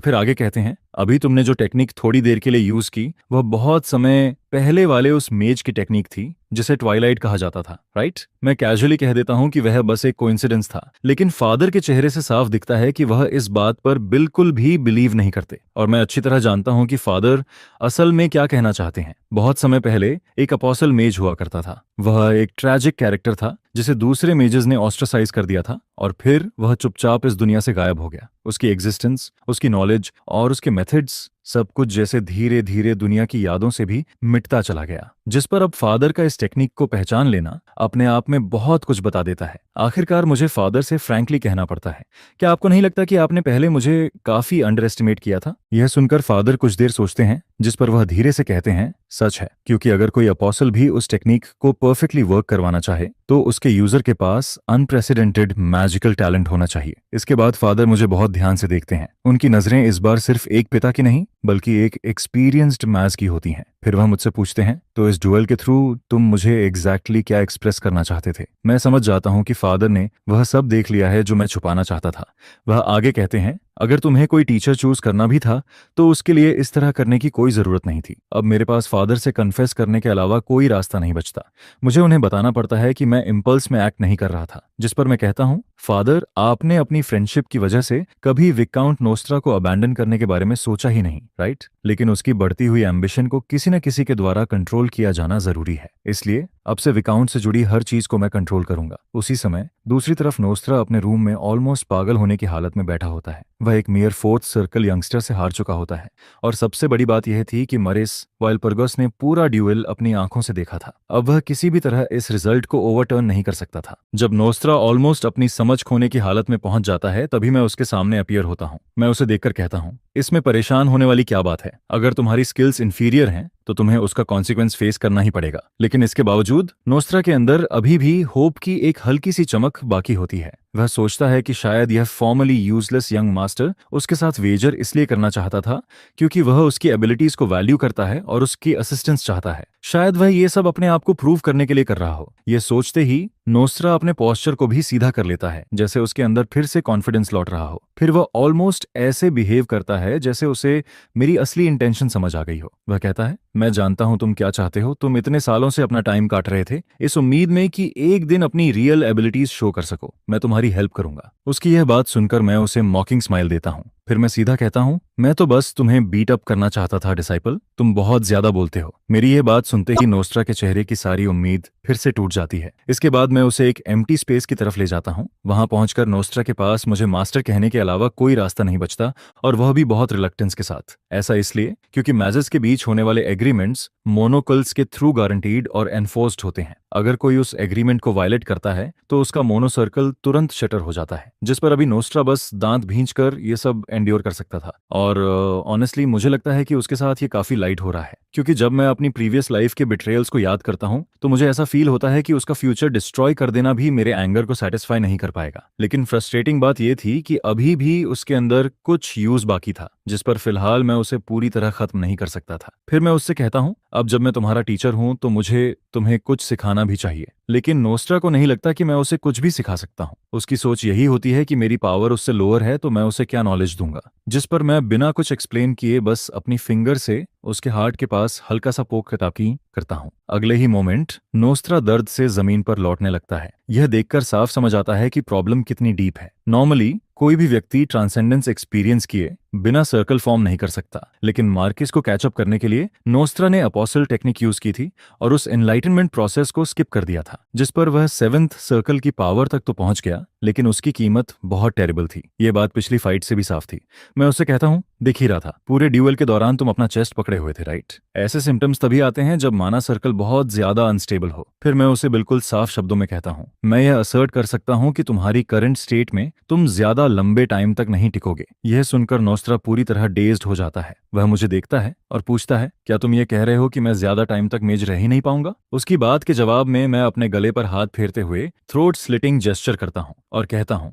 फिर आगे कहते हैं, अभी तुमने जो टेक्निक थोड़ी देर के लिए यूज की वह बहुत समय पहले वाले उस मेज की टेक्निक थी जिसे ट्वाइलाइट कहा जाता था, राइट? मैं कैजुअली कह देता हूं कि वह बस एक कोइंसिडेंस था, लेकिन फादर के चेहरे से साफ दिखता है कि वह इस बात पर बिल्कुल भी बिलीव नहीं करते, और मैं अच्छी तरह जानता हूं कि फादर असल में क्या कहना चाहते हैं। बहुत समय पहले एक अपोस्टल मेज हुआ करता था। वह एक ट्रैजिक कैरेक्टर था जिसे दूसरे मेजेस ने ऑस्ट्रासाइज कर दिया था, और फिर वह चुपचाप इस दुनिया से गायब हो गया। उसकी एग्जिस्टेंस, उसकी नॉलेज और उसके मेथड्स सब कुछ जैसे धीरे धीरे दुनिया की यादों से भी मिटता चला गया। जिस पर अब फादर का इस टेक्निक को पहचान लेना अपने आप में बहुत कुछ बता देता है। आखिरकार मुझे फादर से फ्रैंकली कहना पड़ता है, क्या आपको नहीं लगता कि आपने पहले मुझे काफी अंडर एस्टिमेट किया था? यह सुनकर फादर कुछ देर सोचते हैं, जिस पर वह धीरे से कहते हैं, सच है, क्योंकि अगर कोई अपोस्टल भी उस टेक्निक को परफेक्टली वर्क करवाना चाहे तो उसके यूजर के पास अनप्रेसिडेंटेड मैजिकल टैलेंट होना चाहिए। इसके बाद फादर मुझे बहुत ध्यान से देखते हैं। उनकी नजरें इस बार सिर्फ एक पिता की नहीं बल्कि एक एक्सपीरियंस्ड मैज की होती हैं। फिर वह मुझसे पूछते हैं, तो इस डुएल के थ्रू तुम मुझे एग्जैक्टली क्या एक्सप्रेस करना चाहते थे? मैं समझ जाता हूं कि फादर ने वह सब देख लिया है जो मैं छुपाना चाहता था। वह आगे कहते हैं, अगर तुम्हें कोई टीचर चूज करना भी था तो उसके लिए इस तरह करने की कोई जरूरत नहीं थी। अब मेरे पास फादर से कन्फेस करने के अलावा कोई रास्ता नहीं बचता। मुझे उन्हें बताना पड़ता है कि मैं इम्पल्स में एक्ट नहीं कर रहा था। जिस पर मैं कहता हूं, फादर, आपने अपनी फ्रेंडशिप की वजह से कभी विकाउंट नोस्ट्रा को अबैंडन करने के बारे में सोचा ही नहीं, राइट? लेकिन उसकी बढ़ती हुई एम्बिशन को किसी न किसी के द्वारा कंट्रोल किया जाना जरूरी है, इसलिए अब से विकाउंट से जुड़ी हर चीज को मैं कंट्रोल करूंगा। उसी समय दूसरी तरफ नोस्ट्रा अपने रूम में ऑलमोस्ट पागल होने की हालत में बैठा होता है। वह एक मियर फोर्थ सर्कल यंगस्टर से हार चुका होता है, और सबसे बड़ी बात यह थी कि मरिस वाइल्पर्गस ने पूरा ड्यूएल अपनी आंखों से देखा था। अब वह किसी भी तरह इस रिजल्ट को ओवरटर्न नहीं कर सकता था। जब नोस्ट्रा ऑलमोस्ट अपनी समझ खोने की हालत में पहुंच जाता है, तभी मैं उसके सामने अपीयर होता हूं। मैं उसे देखकर कहता हूं, इसमें परेशान होने वाली क्या बात है? अगर तुम्हारी स्किल्स इंफीरियर हैं तो तुम्हें उसका कॉन्सिक्वेंस फेस करना ही पड़ेगा। लेकिन इसके बावजूद नोस्ट्रा के अंदर अभी भी होप की एक हल्की सी चमक बाकी होती है। वह सोचता है कि शायद यह फॉर्मली यूजलेस यंग मास्टर उसके साथ वेजर इसलिए करना चाहता था क्योंकि वह उसकी एबिलिटीज को वैल्यू करता है और उसकी असिस्टेंस चाहता है। शायद वह ये सब अपने आप को प्रूव करने के लिए कर रहा हो। यह सोचते ही नोस्ट्रा अपने पोस्चर को भी सीधा कर लेता है, जैसे उसके अंदर फिर से कॉन्फिडेंस लौट रहा हो। फिर वह ऑलमोस्ट ऐसे बिहेव करता है जैसे उसे मेरी असली इंटेंशन समझ आ गई हो। वह कहता है, मैं जानता हूं तुम क्या चाहते हो। तुम इतने सालों से अपना टाइम काट रहे थे इस उम्मीद में कि एक दिन अपनी रियल एबिलिटीज शो कर सको। मैं तुम्हारी हेल्प करूंगा। उसकी यह बात सुनकर मैं उसे मॉकिंग स्माइल देता हूं। फिर मैं सीधा कहता हूं, मैं तो बस तुम्हें बीट अप करना चाहता था डिसाइपल, तुम बहुत ज्यादा बोलते हो। मेरी यह बात सुनते ही नोस्ट्रा के चेहरे की सारी उम्मीद फिर से टूट जाती है। इसके बाद मैं उसे एक एम्प्टी स्पेस की तरफ ले जाता हूं। वहां पहुंचकर नोस्ट्रा के पास मुझे मास्टर कहने के अलावा कोई रास्ता नहीं बचता, और वह भी बहुत रिलक्टेंस के साथ। ऐसा इसलिए क्योंकि मैजेस के बीच होने वाले एग्रीमेंट्स मोनोकल्स के थ्रू गारंटीड और एनफोर्स्ड होते हैं। अगर कोई उस एग्रीमेंट को वायलेट करता है तो उसका मोनो सर्कल तुरंत शटर हो जाता है, जिस पर अभी नोस्ट्रा बस दांत भींचकर ये सब एंड्योर कर सकता था। और ऑनेस्टली मुझे लगता है कि उसके साथ ये काफी लाइट हो रहा है, क्योंकि जब मैं अपनी प्रीवियस लाइफ के बिट्रेयल्स को याद करता हूं तो मुझे ऐसा फील होता है कि उसका फ्यूचर डिस्ट्रॉय कर देना भी मेरे एंगर को सेटिस्फाई नहीं कर पाएगा। लेकिन फ्रस्ट्रेटिंग बात यह थी कि अभी भी उसके अंदर कुछ यूज बाकी था, जिस पर फिलहाल मैं उसे पूरी तरह खत्म नहीं कर सकता था। फिर मैं उससे कहता हूं, अब जब मैं तुम्हारा टीचर हूं तो मुझे तुम्हें कुछ सिखाना भी चाहिए। लेकिन नोस्ट्रा को नहीं लगता कि मैं उसे कुछ भी सिखा सकता हूं। उसकी सोच यही होती है कि मेरी पावर उससे लोअर है तो मैं उसे क्या नॉलेज दूंगा। जिस पर मैं बिना कुछ एक्सप्लेन किए बस अपनी फिंगर से उसके हार्ट के पास हल्का सा पोक ताकी करता हूं। अगले ही मोमेंट नोस्ट्रा दर्द से जमीन पर लौटने लगता है। यह देखकर साफ समझ आता है कि प्रॉब्लम कितनी डीप है। नॉर्मली कोई भी व्यक्ति ट्रांसेंडेंस एक्सपीरियंस किए बिना सर्कल फॉर्म नहीं कर सकता, लेकिन मार्किस को कैचअप करने के लिए नोस्ट्रा ने अपोस्टल टेक्निक यूज की थी और उस एनलाइटनमेंट प्रोसेस को स्किप कर दिया था, जिस पर वह 7th सर्कल की पावर तक तो पहुंच गया, लेकिन उसकी कीमत बहुत टेरिबल थी। यह बात पिछली फाइट से भी साफ थी। मैं उससे कहता हूं, दिख ही रहा था, पूरे ड्यूएल के दौरान तुम अपना चेस्ट पकड़े हुए थे, राइट? ऐसे सिम्टम्स तभी आते हैं जब माना सर्कल बहुत ज्यादा अनस्टेबल हो। फिर मैं उसे बिल्कुल साफ शब्दों में कहता हूं, मैं यह असर्ट कर सकता हूं कि तुम्हारी करंट स्टेट में तुम ज्यादा लंबे टाइम तक नहीं टिकोगे। यह सुनकर नोस्ट्रा पूरी तरह डेज्ड हो जाता है। वह मुझे देखता है और पूछता है, क्या तुम ये कह रहे हो कि मैं ज्यादा टाइम तक मेज रह ही नहीं पाऊंगा? उसकी बात के जवाब में मैं अपने गले पर हाथ फेरते हुए थ्रोट स्लिटिंग जेस्चर करता हूं और कहता हूं,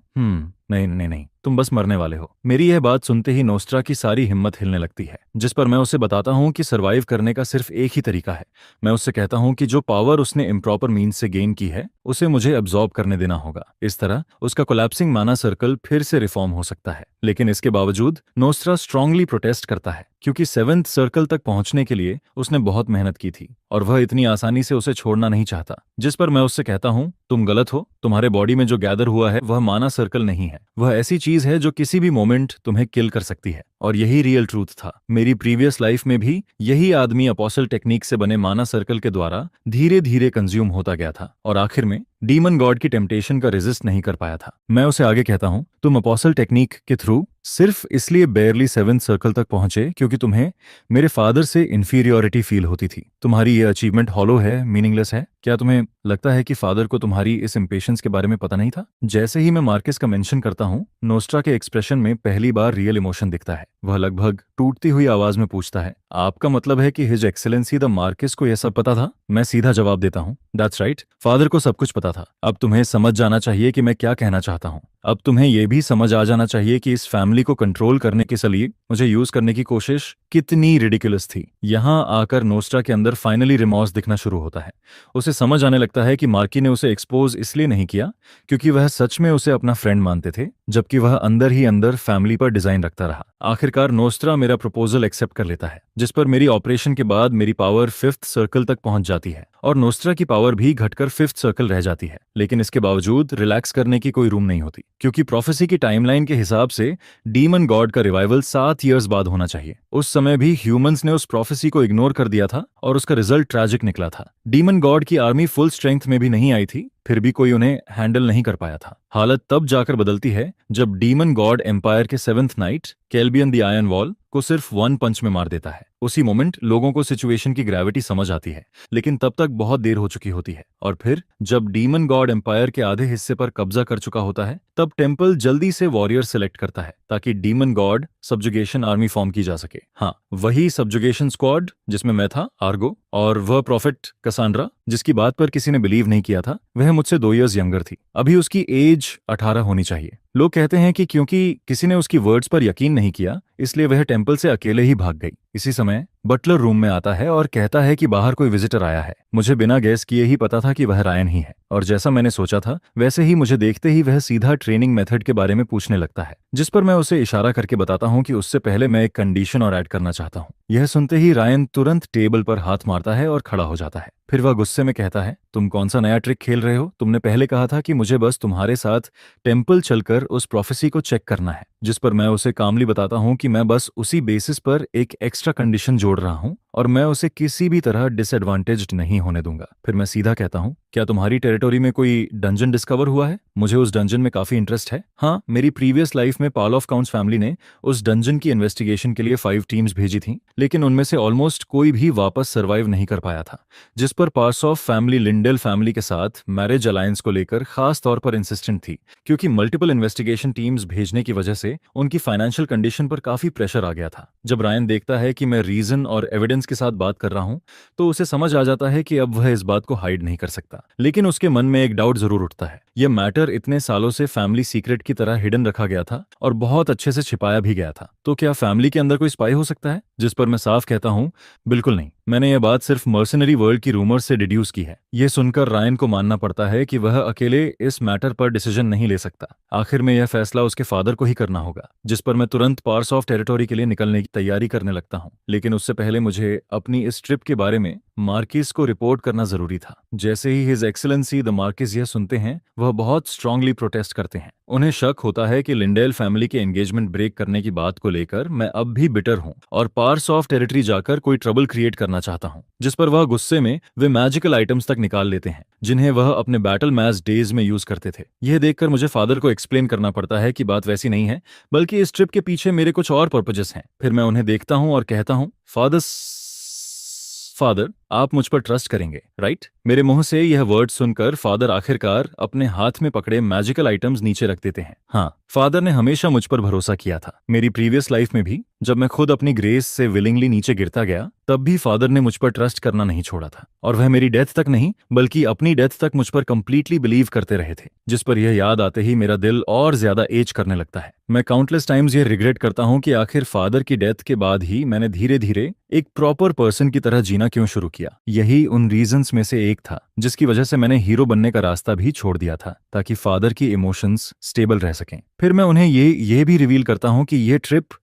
नहीं नहीं नहीं, तुम बस मरने वाले हो। मेरी यह बात सुनते ही नोस्ट्रा की सारी हिम्मत हिलने लगती है, जिस पर मैं उसे बताता हूं कि सरवाइव करने का सिर्फ एक ही तरीका है। मैं उससे कहता हूं कि जो पावर उसने इम्प्रॉपर मीन्स से गेन की है उसे मुझे एब्जॉर्ब करने देना होगा। इस तरह उसका कोलैप्सिंग माना सर्कल फिर से रिफॉर्म हो सकता है। लेकिन इसके बावजूद नोस्ट्रा स्ट्रांगली प्रोटेस्ट करता है, क्योंकि 7th सर्कल तक पहुंचने के लिए उसने बहुत मेहनत की थी और वह इतनी आसानी से उसे छोड़ना नहीं चाहता। जिस पर मैं उससे कहता हूं, तुम गलत हो। तुम्हारे बॉडी में जो गैदर हुआ है वह माना सर्कल नहीं है, वह ऐसी चीज है जो किसी भी मोमेंट तुम्हें किल कर सकती है। और यही रियल ट्रूथ था। मेरी प्रीवियस लाइफ में भी यही आदमी अपोस्टल टेक्निक से बने माना सर्कल के द्वारा धीरे धीरे कंज्यूम होता गया था और आखिर में डीमन गॉड की टेम्पटेशन का रेजिस्ट नहीं कर पाया था। मैं उसे आगे कहता हूं, तुम अपोस्टल टेक्निक के थ्रू सिर्फ इसलिए बेयरली 7th सर्कल तक पहुंचे क्योंकि तुम्हें मेरे फादर से इन्फीरियोरिटी फील होती थी। तुम्हारी ये अचीवमेंट हॉलो है, मीनिंगलेस है। क्या तुम्हें लगता है कि फादर को तुम्हारी इस इम्पेशंस के बारे में पता नहीं था? जैसे ही मैं मार्केस का मेंशन करता हूँ, नोस्ट्रा के एक्सप्रेशन में पहली बार रियल इमोशन दिखता है। वह लगभग टूटती हुई आवाज में पूछता है, आपका मतलब है कि हिज एक्सेलेंसी द मार्केस को यह सब पता था? मैं सीधा जवाब देता हूँ, दैट्स राइट, फादर को सब कुछ पता था। अब तुम्हें समझ जाना चाहिए कि मैं क्या कहना चाहता हूँ। अब तुम्हें यह भी समझ आ जाना चाहिए कि इस फैमिली को कंट्रोल करने के लिए मुझे यूज करने की कोशिश कितनी रिडिकुलस थी। यहाँ आकर नोस्ट्रा के अंदर फाइनली रिमॉर्स दिखना शुरू होता है। उसे समझ आने लगता है कि मार्की ने उसे एक्सपोज इसलिए नहीं किया क्योंकि वह सच में उसे अपना फ्रेंड मानते थे, जबकि वह अंदर ही अंदर फैमिली पर डिजाइन रखता रहा। आखिरकार नोस्ट्रा मेरा प्रपोजल एक्सेप्ट कर लेता है, जिस पर मेरी ऑपरेशन के बाद मेरी पावर 5th सर्कल तक पहुंच जाती है और नोस्ट्रा की पावर भी घटकर 5th सर्कल रह जाती है। लेकिन इसके बावजूद रिलैक्स करने की कोई रूम नहीं होती, क्योंकि प्रोफेसी की टाइमलाइन के हिसाब से डीमन गॉड का रिवाइवल 7 ईयर्स बाद होना चाहिए। उस समय भी ह्यूमंस ने उस प्रोफेसी को इग्नोर कर दिया था और उसका रिजल्ट ट्रैजिक निकला था। डीमन गॉड की आर्मी फुल स्ट्रेंथ में भी नहीं आई थी, फिर भी कोई उन्हें हैंडल नहीं कर पाया था। हालत तब जाकर बदलती है जब डीमन गॉड एम्पायर के 7th knight Calbian the iron wall को सिर्फ 1 पंच में मार देता है। उसी मोमेंट लोगों को सिचुएशन की ग्रेविटी समझ आती है, लेकिन तब तक बहुत देर हो चुकी होती है। और फिर जब डीमन गॉड एम्पायर के आधे हिस्से पर कब्जा कर चुका होता है, तब टेम्पल जल्दी से वॉरियर सिलेक्ट करता है ताकि demon God subjugation army form की जा सके। हाँ, वही सब्जुगेशन स्क्वाड जिसमें मैं था, आर्गो, और वह प्रॉफिट कसांड्रा जिसकी बात पर किसी ने बिलीव नहीं किया था। वह मुझसे 2 ईयर्स यंगर थी। अभी उसकी एज 18 होनी चाहिए। लोग कहते हैं कि क्योंकि किसी ने उसकी वर्ड्स पर यकीन नहीं किया, इसलिए वह टेम्पल से अकेले ही भाग गई। इसी समय बटलर रूम में आता है और कहता है कि बाहर कोई विजिटर आया है। मुझे बिना गैस किए ही पता था कि वह रायन ही है, और जैसा मैंने सोचा था वैसे ही मुझे देखते ही वह सीधा ट्रेनिंग मेथड के बारे में पूछने लगता है, जिस पर मैं उसे इशारा करके बताता हूँ कि उससे पहले मैं एक कंडीशन और ऐड करना चाहता हूँ। यह सुनते ही रायन तुरंत टेबल पर हाथ मारता है और खड़ा हो जाता है। फिर वह गुस्से में कहता है, तुम कौन सा नया ट्रिक खेल रहे हो? तुमने पहले कहा था कि मुझे बस तुम्हारे साथ टेम्पल चलकर उस प्रोफेसी को चेक करना है। जिस पर मैं उसे कामली बताता हूँ कि मैं बस उसी बेसिस पर एक एक्स्ट्रा कंडीशन जोड़ रहा हूँ और मैं उसे किसी भी तरह डिसएडवांटेज्ड नहीं होने दूंगा। फिर मैं सीधा कहता हूँ, क्या तुम्हारी टेरिटोरी में कोई डंजन डिस्कवर हुआ है? मुझे उस डंजन में काफी इंटरेस्ट है। हाँ, मेरी प्रीवियस लाइफ में पाल ऑफ काउंट्स फैमिली ने उस डंजन की इन्वेस्टिगेशन के लिए 5 टीम्स भेजी थी, लेकिन उनमें से ऑलमोस्ट कोई भी वापस सर्वाइव नहीं कर पाया था। जिस पर पार्स ऑफ फैमिली लिंडेल फैमिली के साथ मैरिज अलायंस को लेकर खास तौर पर इंसिस्टेंट थी, क्योंकि मल्टीपल इन्वेस्टिगेशन टीम्स भेजने की वजह से उनकी फाइनेंशियल कंडीशन पर काफी प्रेशर आ गया था। जब रायन देखता है कि मैं रीजन और एविडेंस के साथ बात कर रहा हूं, तो उसे समझ आ जाता है कि अब वह इस बात को हाइड नहीं कर सकता। लेकिन उसके मन में एक डाउट जरूर उठता है। यह मैटर इतने सालों से फैमिली सीक्रेट की तरह हिडन रखा गया था और बहुत अच्छे से छिपाया भी गया था, तो क्या फैमिली के अंदर कोई स्पाई हो सकता है? जिस पर मैं साफ कहता हूं, बिल्कुल नहीं। मैंने यह बात सिर्फ मर्सनरी वर्ल्ड की रूमर्स से डिड्यूस की है। यह सुनकर रायन को मानना पड़ता है कि वह अकेले इस मैटर पर डिसीजन नहीं ले सकता। आखिर में यह फैसला उसके फादर को ही करना होगा। जिस पर मैं तुरंत पार्स ऑफ टेरिटोरी के लिए निकलने की तैयारी करने लगता हूँ। लेकिन उससे पहले मुझे अपनी इस ट्रिप के बारे में मार्किस को रिपोर्ट करना जरूरी था। जैसे ही हिज एक्सेलेंसी द मार्किस यह सुनते हैं, वह बहुत स्ट्रांगली प्रोटेस्ट करते हैं। उन्हें शक होता है कि लिंडेल फैमिली के एंगेजमेंट ब्रेक करने की बात को लेकर मैं अब भी बिटर हूं और पार्स ऑफ टेरिटरी जाकर कोई ट्रबल क्रिएट करना चाहता हूं। जिस पर वह गुस्से में वे मैजिकल आइटम्स तक निकाल लेते हैं, जिन्हें वह अपने बैटल मैच डेज में यूज करते थे। यह देखकर मुझे फादर को एक्सप्लेन करना पड़ता है कि बात वैसी नहीं है, बल्कि इस ट्रिप के पीछे मेरे कुछ और पर्पजेस हैं। फिर मैं उन्हें देखता हूं और कहता हूं, फादर, आप मुझ पर ट्रस्ट करेंगे, राइट? मेरे मुंह से यह वर्ड सुनकर फादर आखिरकार अपने हाथ में पकड़े मैजिकल आइटम्स नीचे रख देते हैं। हाँ, फादर ने हमेशा मुझ पर भरोसा किया था। मेरी प्रीवियस लाइफ में भी जब मैं खुद अपनी ग्रेस से विलिंगली नीचे गिरता गया, तब भी फादर ने मुझ पर ट्रस्ट करना नहीं छोड़ा था, और वह मेरी डेथ तक नहीं बल्कि अपनी डेथ तक मुझ पर कंप्लीटली बिलीव करते रहे थे। जिस पर यह याद आते ही मेरा दिल और ज्यादा एज करने लगता है। मैं काउंटलेस टाइम्स यह रिग्रेट करता हूं कि आखिर फादर की डेथ के बाद ही मैंने धीरे धीरे एक प्रॉपर पर्सन की तरह जीना क्यों शुरू किया। यही उन रीजंस में से एक था जिसकी वजह से मैंने हीरो बनने का रास्ता भी छोड़ दिया था, ताकि फादर की इमोशंस स्टेबल रह सकें। फिर मैं उन्हें ये भी रिवील करता हूं कि यह ट्रिप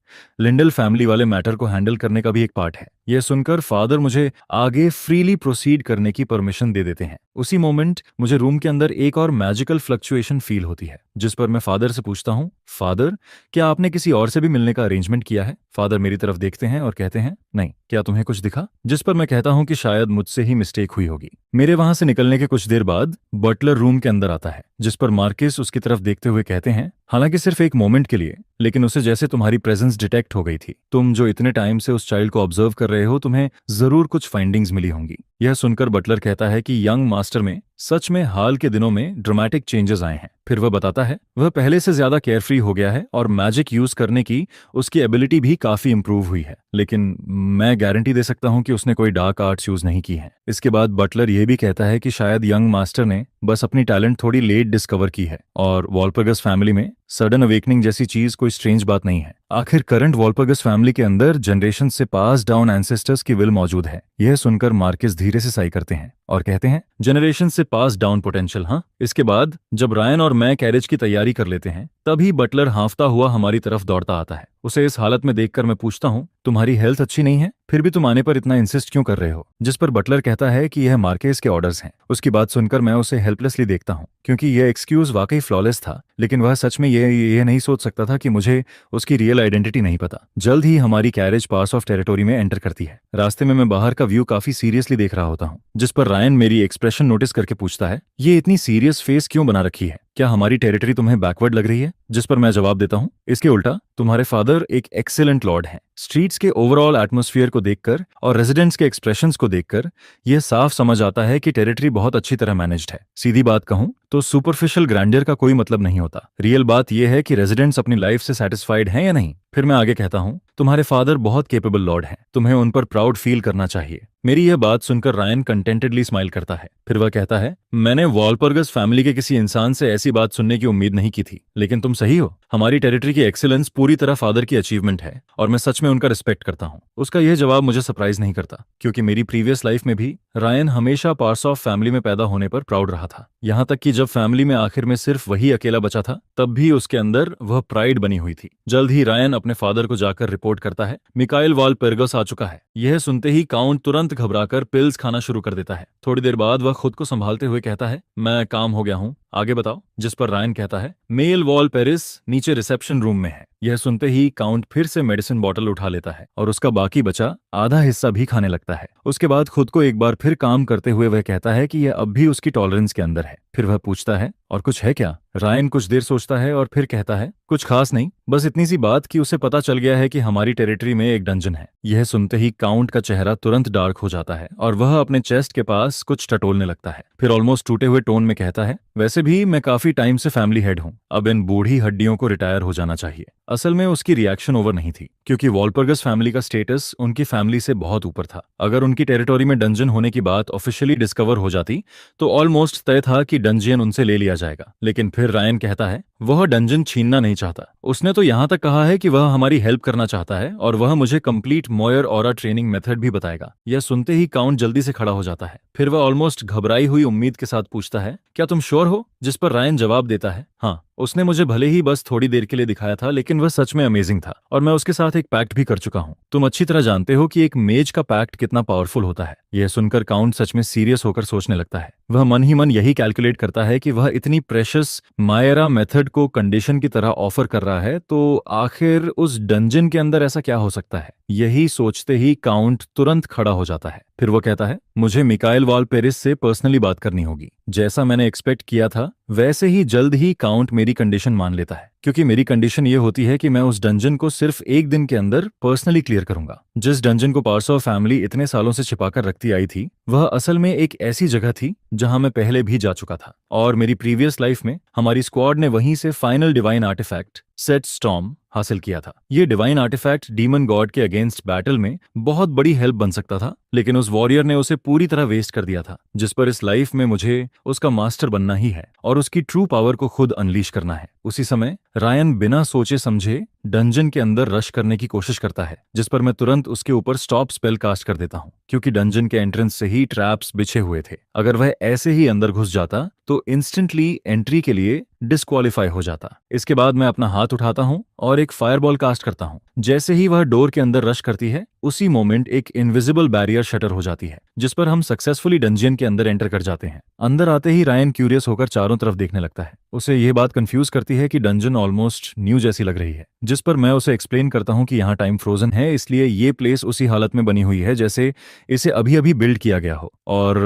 लिंडल फैमिली वाले मैटर को हैंडल करने का भी एक पार्ट है। यह सुनकर फादर मुझे आगे फ्रीली प्रोसीड करने की परमिशन दे देते हैं। उसी मोमेंट मुझे रूम के अंदर एक और मैजिकल फ्लक्चुएशन फील होती है, जिस पर मैं फादर से पूछता हूँ, फादर, क्या आपने किसी और से भी मिलने का अरेंजमेंट किया है? फादर मेरी तरफ देखते हैं और कहते हैं, नहीं। क्या तुम्हें कुछ दिखा? जिस पर मैं कहता हूँ कि शायद मुझसे ही मिस्टेक हुई होगी। मेरे वहां से निकलने के कुछ देर बाद बटलर रूम के अंदर आता है। जिस पर मार्केस उसकी तरफ देखते हुए कहते हैं, हालांकि सिर्फ एक मोमेंट के लिए, लेकिन उसे जैसे तुम्हारी प्रेजेंस डिटेक्ट हो गई थी। तुम जो इतने टाइम से उस चाइल्ड को ऑब्जर्व कर रहे हो, तुम्हें जरूर कुछ फाइंडिंग्स मिली होंगी। यह सुनकर बटलर कहता है कि यंग मास्टर में सच में हाल के दिनों में ड्रामेटिक चेंजेस आए हैं। फिर वह बताता है वह पहले से ज्यादा केयरफ्री हो गया है और मैजिक यूज करने की उसकी एबिलिटी भी काफी इंप्रूव हुई है, लेकिन मैं गारंटी दे सकता हूं कि उसने कोई डार्क आर्ट्स यूज नहीं की है। इसके बाद बटलर यह भी कहता है कि शायद यंग मास्टर ने बस अपनी टैलेंट थोड़ी लेट डिस्कवर की है और वॉल्पर्गस फैमिली में सडन अवेकनिंग जैसी चीज कोई स्ट्रेंज बात नहीं है। आखिर करंट वॉल्पर्गस फैमिली के अंदर जनरेशन से पास डाउन एंसेस्टर्स की विल मौजूद है। यह सुनकर मार्केस धीरे से साई करते हैं और कहते हैं, जनरेशन से पास डाउन पोटेंशियल, हाँ। इसके बाद जब रायन और मैं कैरेज की तैयारी कर लेते हैं, तभी बटलर हांफता हुआ हमारी तरफ दौड़ता आता है। उसे इस हालत में देखकर मैं पूछता हूँ, तुम्हारी हेल्थ अच्छी नहीं है? फिर भी तुम आने पर इतना इंसिस्ट क्यों कर रहे हो? जिस पर बटलर कहता है कि यह मार्केस के ऑर्डर्स हैं। उसकी बात सुनकर मैं उसे हेल्पलेसली देखता हूँ, क्योंकि यह एक्सक्यूज वाकई फ्लॉलेस था, लेकिन वह सच में यह नहीं सोच सकता था कि मुझे उसकी रियल आइडेंटिटी नहीं पता। जल्द ही हमारी कैरेज पास ऑफ टेरिटोरी में एंटर करती है। रास्ते में मैं बाहर का व्यू काफी सीरियसली देख रहा होता हूँ, जिस पर रायन मेरी एक्सप्रेशन नोटिस करके पूछता है, ये इतनी सीरियस फेस क्यों बना रखी है? क्या हमारी टेरिटरी तुम्हें बैकवर्ड लग रही है? जिस पर मैं जवाब देता हूँ, इसके उल्टा, तुम्हारे फादर एक एक्सीलेंट लॉर्ड हैं। स्ट्रीट्स के ओवरऑल एटमॉस्फेयर को देखकर और रेजिडेंट्स के एक्सप्रेशंस को देखकर यह साफ समझ आता है कि टेरिटरी बहुत अच्छी तरह मैनेज्ड है। सीधी बात कहूं तो सुपरफिशियल ग्रैंडियर का कोई मतलब नहीं होता। रियल बात यह है कि रेजिडेंट्स अपनी लाइफ से सेटिस्फाइड हैं या नहीं। फिर मैं आगे कहता हूं, तुम्हारे फादर बहुत केपेबल लॉर्ड हैं, तुम्हें उन पर प्राउड फील करना चाहिए। मेरी यह बात सुनकर रायन कंटेंटेडली स्माइल करता है। फिर वह कहता है, मैंने वॉल्पर्गस फैमिली के किसी इंसान से ऐसी बात सुनने की उम्मीद नहीं की थी, लेकिन तुम सही हो। हमारी टेरिटरी की एक्सीलेंस पूरी तरह फादर की अचीवमेंट है और मैं सच में उनका रिस्पेक्ट करता हूं। उसका यह जवाब मुझे सरप्राइज नहीं करता, क्योंकि मेरी प्रीवियस लाइफ में भी रायन हमेशा पार्ट्स ऑफ फैमिली में पैदा होने पर प्राउड रहा था। यहां तक कि जब फैमिली में आखिर में सिर्फ वही अकेला बचा था, तब भी उसके अंदर वह प्राइड बनी हुई थी। जल्द ही रायन अपने फादर को जाकर रिपोर्ट करता है, मिकाइल वॉल्पर्गस आ चुका है। यह सुनते ही काउंट तुरंत घबराकर पिल्स खाना शुरू कर देता है। थोड़ी देर बाद वह खुद को संभालते हुए कहता है, मैं काम हो गया हूँ, आगे बताओ। जिस पर रायन कहता है, मेल वॉल पेरिस नीचे रिसेप्शन रूम में है। यह सुनते ही काउंट फिर से मेडिसिन बॉटल उठा लेता है और उसका बाकी बचा आधा हिस्सा भी खाने लगता है। उसके बाद खुद को एक बार फिर काम करते हुए वह कहता है कि यह अब भी उसकी टॉलरेंस के अंदर है। फिर वह पूछता है, और कुछ है क्या? रायन कुछ देर सोचता है और फिर कहता है, कुछ खास नहीं, बस इतनी सी बात कि उसे पता चल गया है कि हमारी टेरिटरी में एक डंजन है। यह सुनते ही काउंट का चेहरा तुरंत डार्क हो जाता है और वह अपने चेस्ट के पास कुछ टटोलने लगता है। फिर ऑलमोस्ट टूटे हुए टोन में कहता है, वैसे भी मैं काफी टाइम से फैमिली हेड हूँ, अब इन बूढ़ी हड्डियों को रिटायर हो जाना चाहिए। असल में उसकी रिएक्शन ओवर नहीं थी, क्योंकि वॉल्पर्गस फैमिली का स्टेटस उनकी फैमिली से बहुत ऊपर था। अगर उनकी टेरिटोरी में डंजन होने की बात ऑफिशियली डिस्कवर हो जाती तो ऑलमोस्ट तय था कि डंजियन उनसे ले लिया जाएगा। लेकिन फिर रायन कहता है, वह डंजन छीनना नहीं चाहता। उसने तो यहां तक कहा है कि वह हमारी हेल्प करना चाहता है और वह मुझे complete Moyer aura training method भी बताएगा। यह सुनते ही काउंट जल्दी से खड़ा हो जाता है। फिर वह ऑलमोस्ट घबराई हुई उम्मीद के साथ पूछता है, क्या तुम श्योर हो? जिस पर रायन जवाब देता है, हाँ। उसने मुझे भले ही बस थोड़ी देर के लिए दिखाया था, लेकिन वह सच में अमेजिंग था और मैं उसके साथ एक पैक्ट भी कर चुका हूँ। तुम अच्छी तरह जानते हो कि एक मेज का पैक्ट कितना पावरफुल होता है। यह सुनकर काउंट सच में सीरियस होकर सोचने लगता है। वह मन ही मन यही कैलकुलेट करता है कि वह इतनी प्रेशियस मायरा मेथड को कंडीशन की तरह ऑफर कर रहा है, तो आखिर उस डंजन के अंदर ऐसा क्या हो सकता है? यही सोचते ही काउंट तुरंत खड़ा हो जाता है। फिर वो कहता है, मुझे मिकाइल वॉल पेरिस से पर्सनली बात करनी होगी। जैसा मैंने एक्सपेक्ट किया था, वैसे ही जल्द ही काउंट मेरी कंडीशन मान लेता है, क्योंकि मेरी कंडीशन ये होती है कि मैं उस डंजन को सिर्फ एक दिन के अंदर पर्सनली क्लियर करूंगा। जिस डंजन को पार्सो फैमिली इतने सालों से छिपाकर रखती आई थी, वह असल में एक ऐसी जगह थी जहां मैं पहले भी जा चुका था और मेरी प्रीवियस लाइफ में हमारी स्क्वाड ने वहीं से final divine artifact set storm हासिल किया था। ये डिवाइन आर्टिफैक्ट डीमन गॉड के अगेंस्ट बैटल में बहुत बड़ी हेल्प बन सकता था, लेकिन उस वॉरियर ने उसे पूरी तरह वेस्ट कर दिया था। जिस पर इस लाइफ में मुझे उसका मास्टर बनना ही है और उसकी ट्रू पावर को खुद अनलीश करना है। उसी समय रायन बिना सोचे समझे डंजन के अंदर रश करने की कोशिश करता है, जिस पर मैं तुरंत उसके ऊपर स्टॉप स्पेल कास्ट कर देता हूँ, क्योंकि डंजन के एंट्रेंस से ही ट्रैप्स बिछे हुए थे। अगर वह ऐसे ही अंदर घुस जाता तो इंस्टेंटली एंट्री के लिए डिस्क्वालीफाई हो जाता। इसके बाद मैं अपना हाथ उठाता हूँ और एक फायरबॉल कास्ट करता हूँ। जैसे ही वह डोर के अंदर रश करती है, उसी मोमेंट एक इनविजिबल बैरियर क्लियर शटर हो जाती है, जिस पर हम सक्सेसफुली डंजियन के अंदर एंटर कर जाते हैं। अंदर आते ही रायन क्यूरियस होकर चारों तरफ देखने लगता है। उसे यह बात कंफ्यूज करती है कि डंजन ऑलमोस्ट न्यू जैसी लग रही है, जिस पर मैं उसे एक्सप्लेन करता हूं कि यहाँ टाइम फ्रोजन है, इसलिए ये प्लेस उसी हालत में बनी हुई है जैसे इसे अभी अभी बिल्ड किया गया हो। और